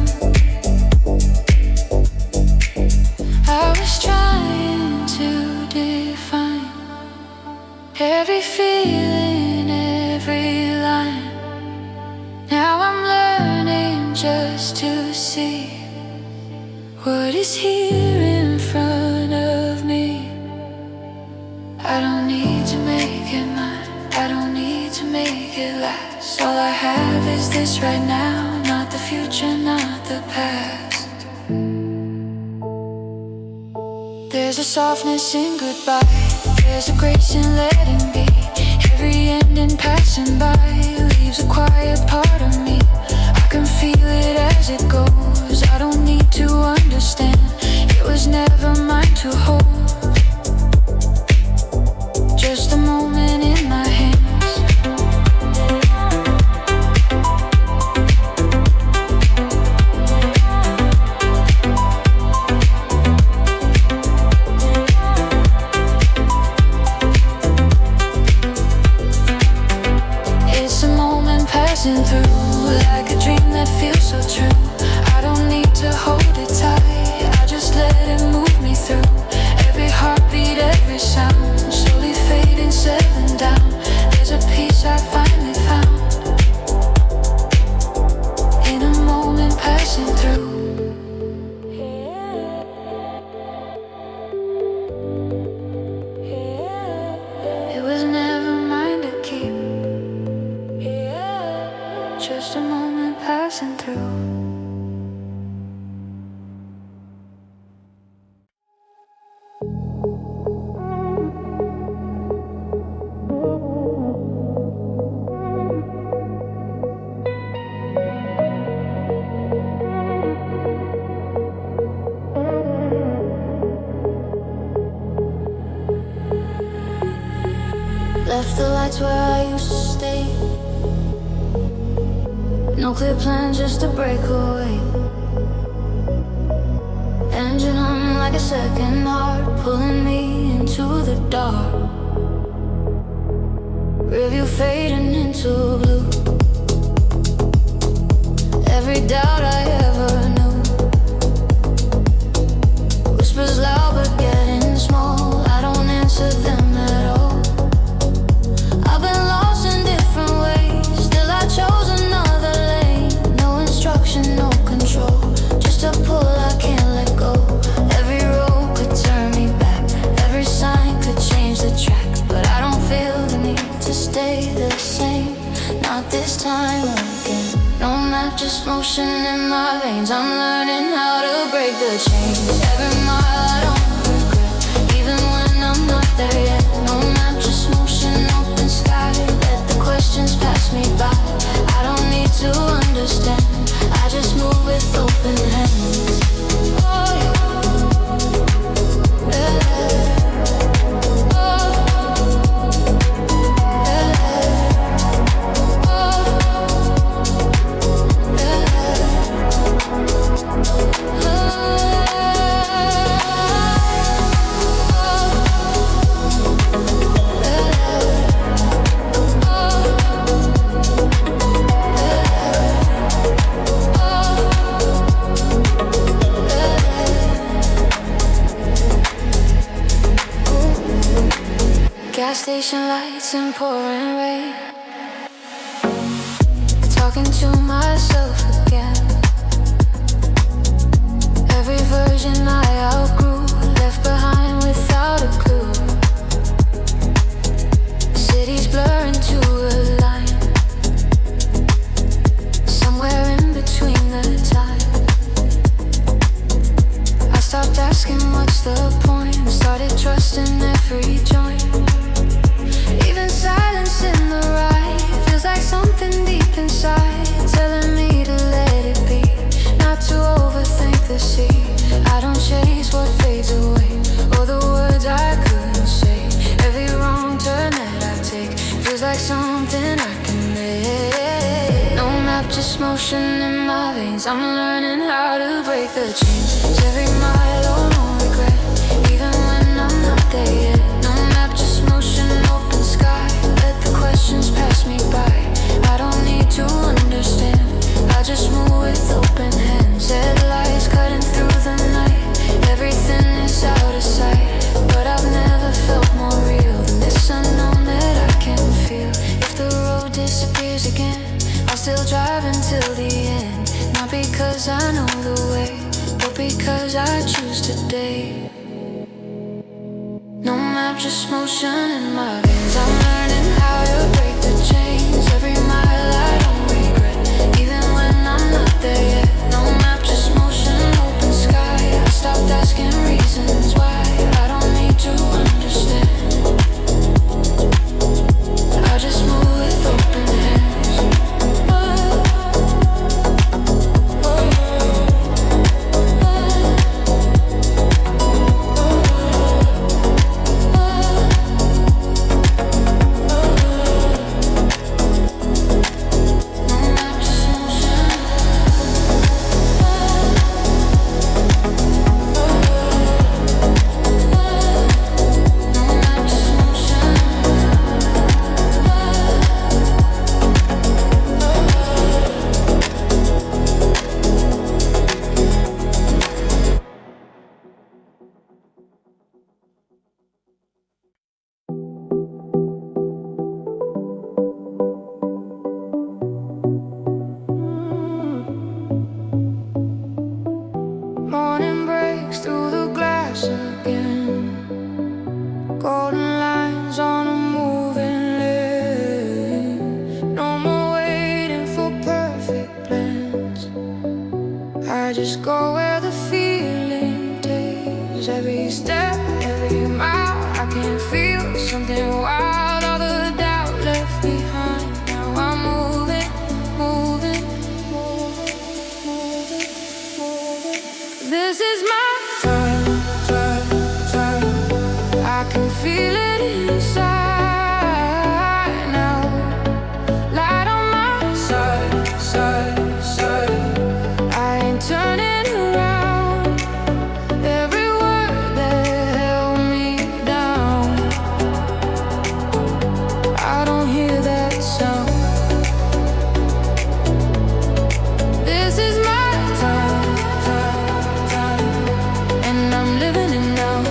I was trying to define every feeling, every line. Now I'm learning just to see what is here in front of me. I don't need to make it mine, I don't need to make it last. All I have is this right now, not the future, not the past. There's a softness in goodbye, there's a grace in letting be. Every ending passing by leaves a quiet part of me. I can feel it as it goes, I don't need to understand. It was never mine to hold, just a moment in my hands. It's a moment passing through, like a dream that feels so true. I don't need to hold it tight, I just let it move me through. Every heartbeat, every sound, slowly fading, settling down. There's a peace I finally found in a moment passing through. It was never mine to keep, just a moment passing through. Left the lights where I used to stay. No clear plan, just a breakaway. Engine humming like a second heart, pulling me into the dark. Review fading into blue. Every doubt I ever knew. Whispers loud but getting small, I don't answer them at all. I've been lost in different ways, still I chose another lane. No instruction, no control, just a pull I can't let go. Every road could turn me back, every sign could change the track. But I don't feel the need to stay the same, not this time again. No map, just motion in my veins, I'm learning how to break the chains. Every mile I don't regret, even when I'm not there yet. No map, just motion, open sky, let the questions pass me by. I don't need to understand, I just move with open hands. Oh, yeah. Oh, Gas station lights and pouring rain. Talking to myself again. Every version I outgrew, left behind without a clue. Cities blur into a line, somewhere in between the time. I stopped asking what's the point, started trusting every joint. Even silence in the ride feels like something deep inside, telling me to let it be, not to overthink the sea. I don't chase what fades away, or the words I couldn't say. Every wrong turn that I take feels like something I can make. No map, just motion in my veins. I'm learning how to break the chains. Every mile, oh no regret, even when I'm not there yet. No map, just motion, open sky. Let the questions pass me by. I don't need to understand, I just move with open hands. Headlights cutting through the night, everything is out of sight. But I've never felt more real than this unknown that I can feel. If the road disappears again, I'll still drive until the end. Not because I know the way, but because I choose today. No map, just motion in my veins. I'm learning how to break the chains. Every mile I don't regret, even when I'm not there yet. No map, just motion, open sky. I stopped asking reasons why. I don't need to understand, I just move with open hands. Morning breaks through the glass again. Golden lines on a moving list. No more waiting for perfect plans. I just go where the feeling takes. Every step, every mile, I can feel something wild. All the doubt left behind. Now I'm moving, moving, moving, moving, moving. This is my time, time, time. I can feel it inside now. Light on my side, side, side. I ain't turning around. Every word that held me down, I don't hear that sound. This is my time, time, time, and I'm living it now.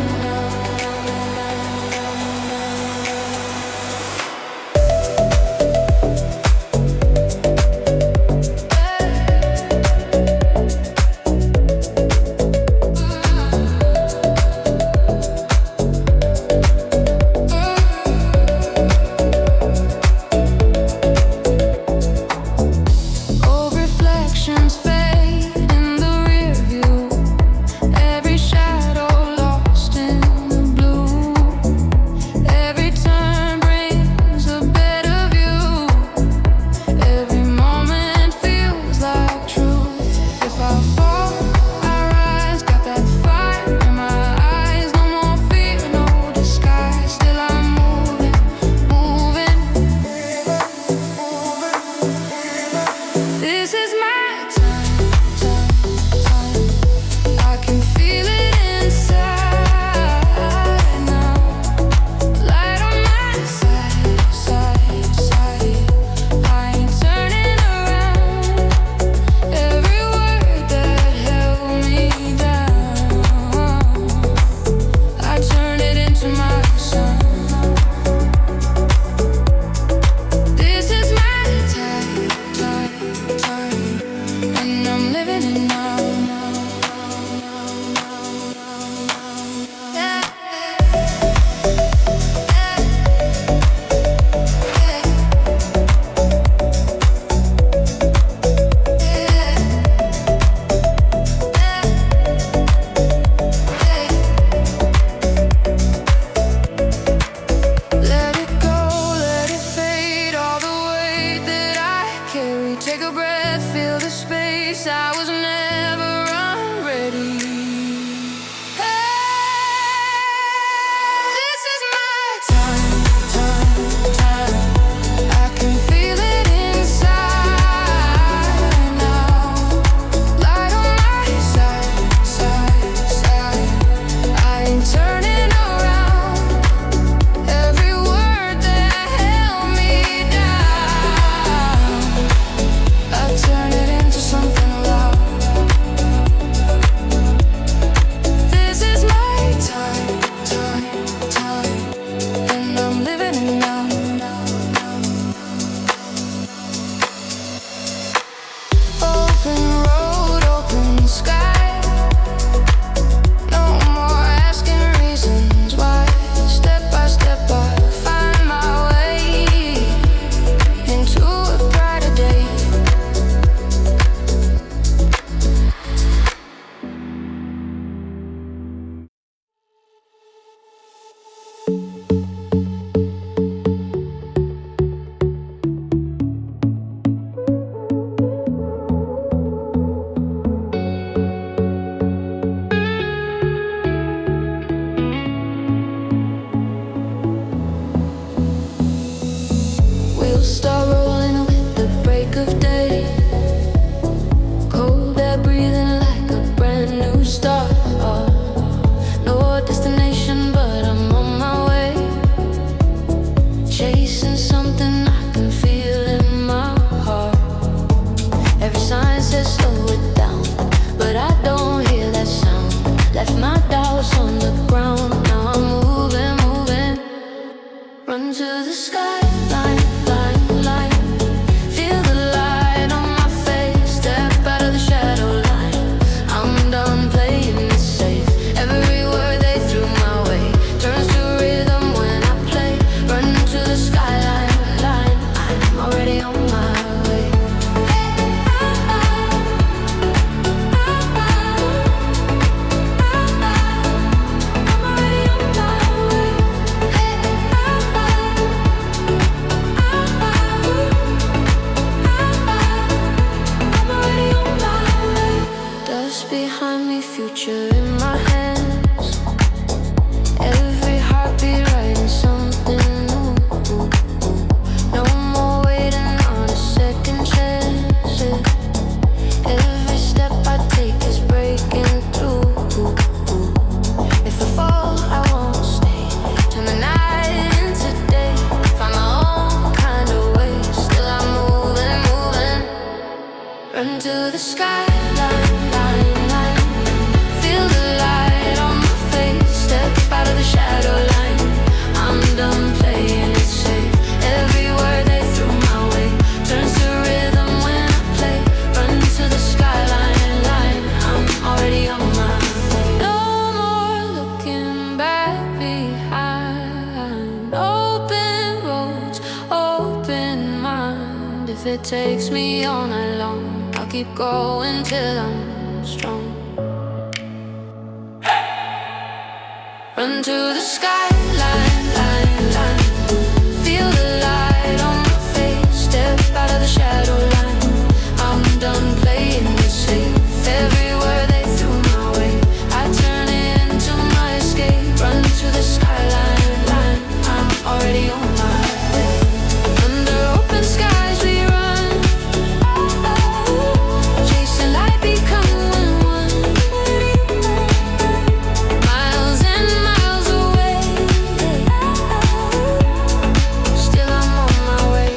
Start rolling with the break of day. Cold air breathing like a brand new start. No destination, but I'm on my way. Chasing something I can feel in my heart. Every sign says slow it down, but I don't hear that sound. Left my doubts on the ground. Now I'm moving, moving. Run to the skyline. Feel the light on my face. Step out of the shadow line. I'm done playing it safe. Every word they threw my way turns to rhythm when I play. Run to the skyline line. I'm already on my way. Behind me, future in my hands. Every heartbeat writing something new. No more waiting on a second chance. Every step I take is breaking through. If I fall, I won't stay. Turn the night into day. Find my own kind of way. Still I'm moving, moving. Run to the skyline. Out of the shadow line, I'm done playing it safe. Every word they threw my way turns to rhythm when I play. Run to the skyline line, I'm already on my way. No more looking back behind. Open roads, open mind. If it takes me all night long, I'll keep going till I'm strong. Run to the skyline, line, line. Feel the light on my face. Step out of the shadow line. I'm done playing it safe. Every word they threw my way, I turn it into my escape. Run to the skyline, line. I'm already on my way. Under open skies we run. Chasing light, becoming one. Miles and miles away. Still I'm on my way.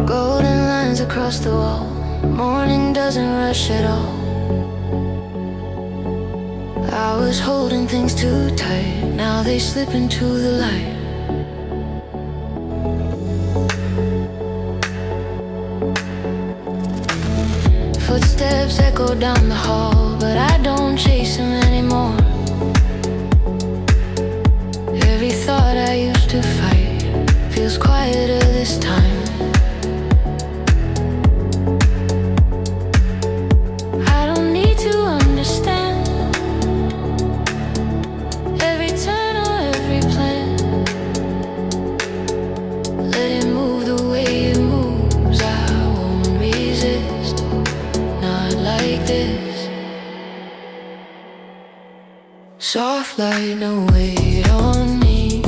Golden lines across the wall. Morning doesn't rush at all. I was holding things too tight. Now they slip into the light. Footsteps echo down the hall, but I don't chase them anymore. Every thought I used to fight feels quieter this time. I don't need to understand every turn or every plan. Let it move the way it moves. I won't resist, not like this. Soft light, no weight on me.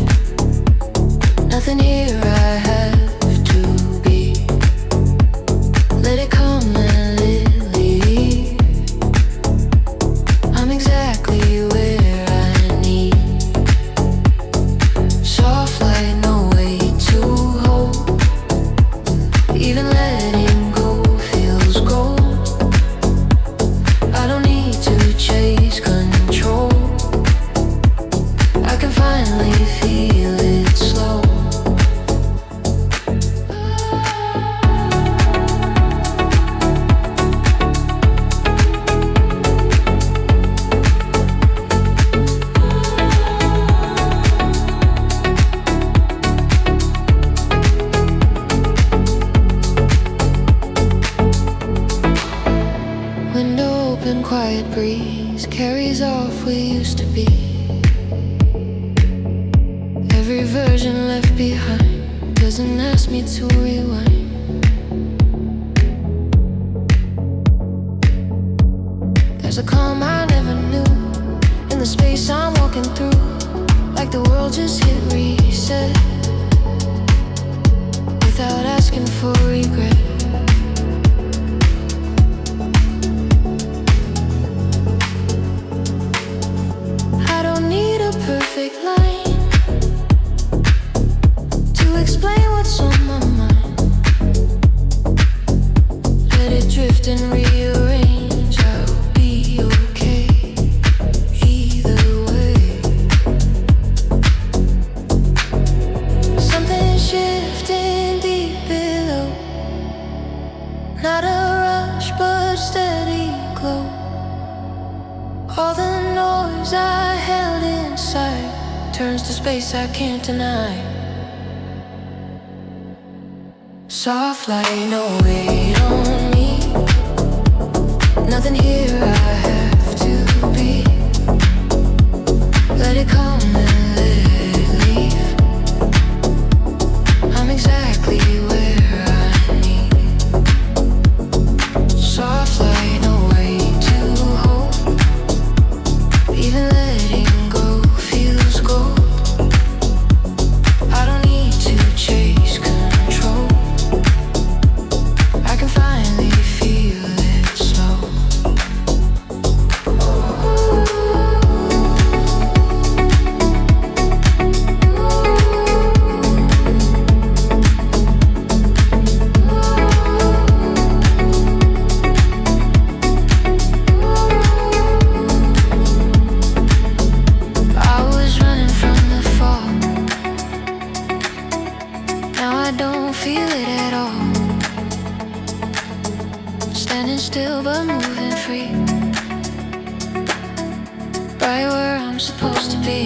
Nothing here I have to be. Let it come and let it leave. I'm exactly where I need. Soft light, no weight to hold. Even letting go feels gold. I don't need to chase control. I can finally feel it slow. quiet breeze carries off we used to be. Every version left behind doesn't ask me to rewind. There's a calm I never knew in the space I'm walking through, like the world just hit reset without asking for regret. I don't need a perfect line to explain what's on my mind. Let it drift and rearrange. I'll be okay either way. Something shifting deep below, not a rush but steady glow. All the noise I held inside turns to space I can't deny. Soft light, no weight on me. Nothing here I have to be. Let it come and let it leave. I'm exactly where I need. Soft light, no weight to hold. Even letting go feels gold. I don't need to chase control. I can finally feel it slow. I was running from the fall. Now I don't feel it at all. Standing still but moving free, right where I'm supposed to be.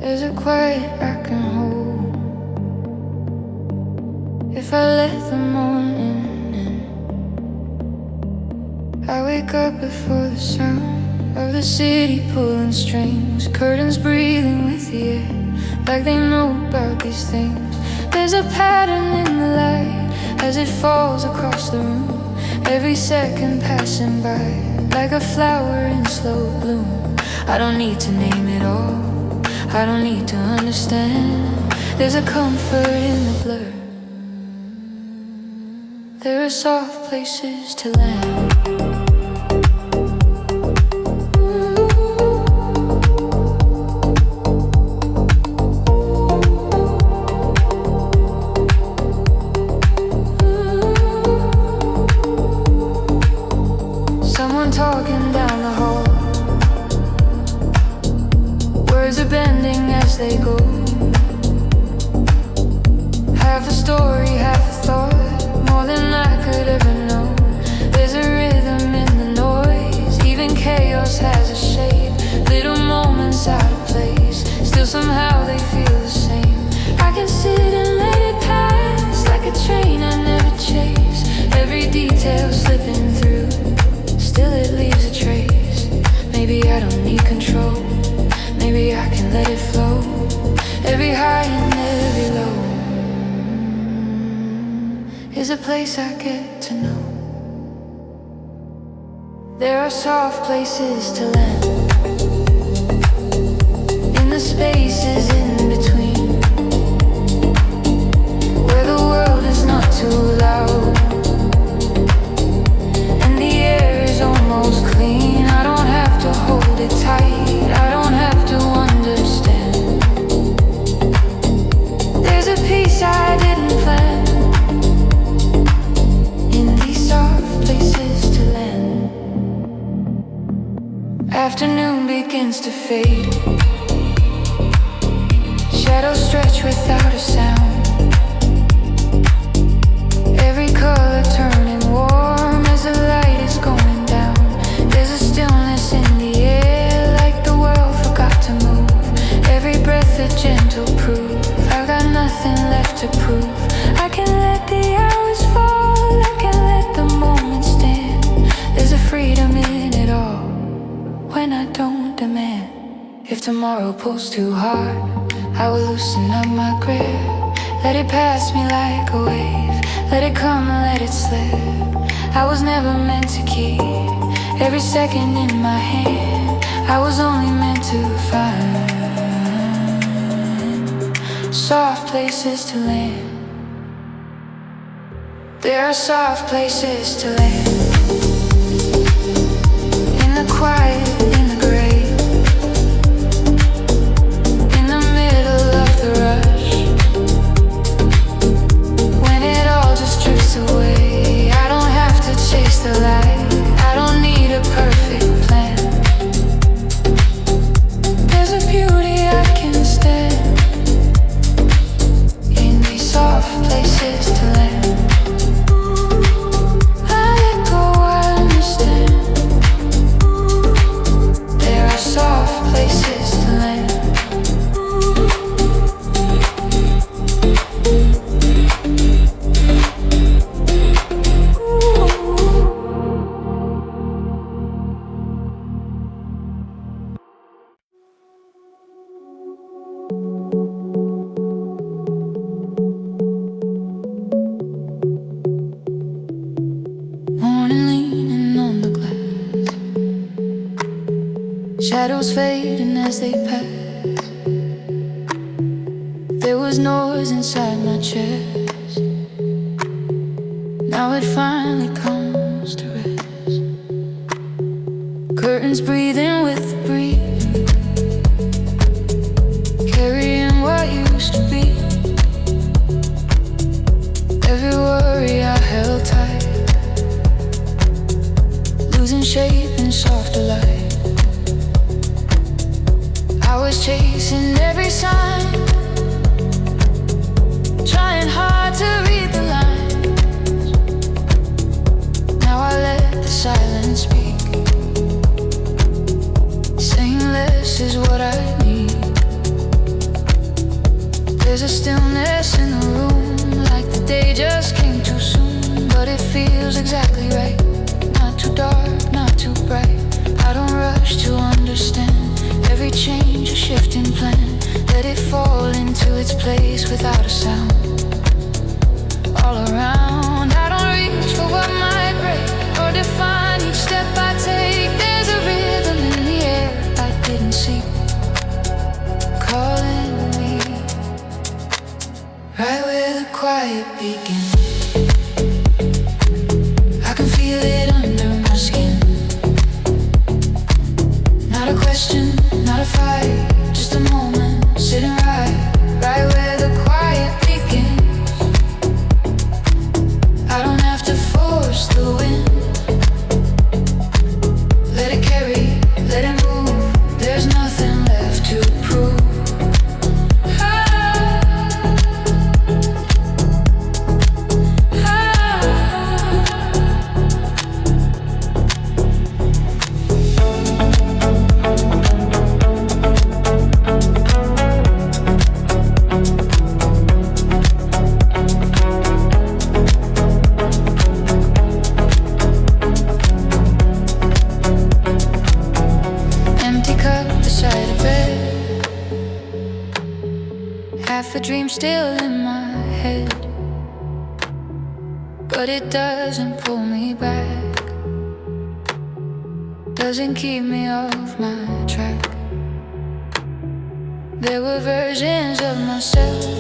There's a quiet I can hold if I let the morning in. I wake up before the sound of the city pulling strings, curtains breathing with the air, like they know about these things. There's a pattern in the light as it falls across the room, every second passing by, like a flower in slow bloom. I don't need to name it all, I don't need to understand. There's a comfort in the blur. There are soft places to land. Someone talking down the hall, words are bending as they go. Half a story, half a thought, more than I could ever know. There's a rhythm in the noise, even chaos has a shape. Little moments out of place, still somehow they feel the same. I can sit and let it pass, like a train I never chase. Every detail slipping through, still it leaves a trace. Maybe I don't need control, maybe I can let it flow. Every high and every low is a place I get to know. There are soft places to land, in the spaces in between, where the world is not too loud and the air is almost clean. I don't have to hold it tight, I don't have to understand. There's a piece I didn't plan, fade. Shadows stretch without a sound. Every color turning warm as the light is going down. There's a stillness in the air, like the world forgot to move. Every breath a gentle proof. I've got nothing left to prove. I can let the hours fall, I can let the moment stand. There's a freedom in it all when I don't demand. If tomorrow pulls too hard, I will loosen up my grip. Let it pass me like a wave. Let it come and let it slip. I was never meant to keep every second in my hand. I was only meant to find soft places to land. There are soft places to land. In the quiet, in the gray, in the middle of the rush, when it all just drifts away. I don't have to chase the light, I don't need a perfect plan. There's a beauty I can stand in these soft places to land. I let go, I understand. There are soft places to land. Morning leaning on the glass, shadows fading as they pass. There was noise inside my chest. Now it finally comes to rest. Curtains breathing with the breeze, carrying what used to be. Every worry I held tight, losing shape in softer light. I was chasing every sign, trying hard to read the lines. Now I let the silence speak, saying less is what I need. There's a stillness in the room, like the day just came too soon. But it feels exactly right, not too dark, not too bright. I don't rush to understand every change, a shifting plan. Let it fall into its place without a sound. All around, I don't reach for what might break or define each step I take. There's a rhythm in the air I didn't see, calling me right where the quiet begins. I can feel it under my skin. Not a question, not a fight, just a moment, sitting right where the quiet begins. I don't have to force the wind. Let it carry, let it move. There's nothing left to prove. Empty cup beside a bed, half a dream still in my head, but it doesn't pull me back, doesn't keep me off my track. There were versions of myself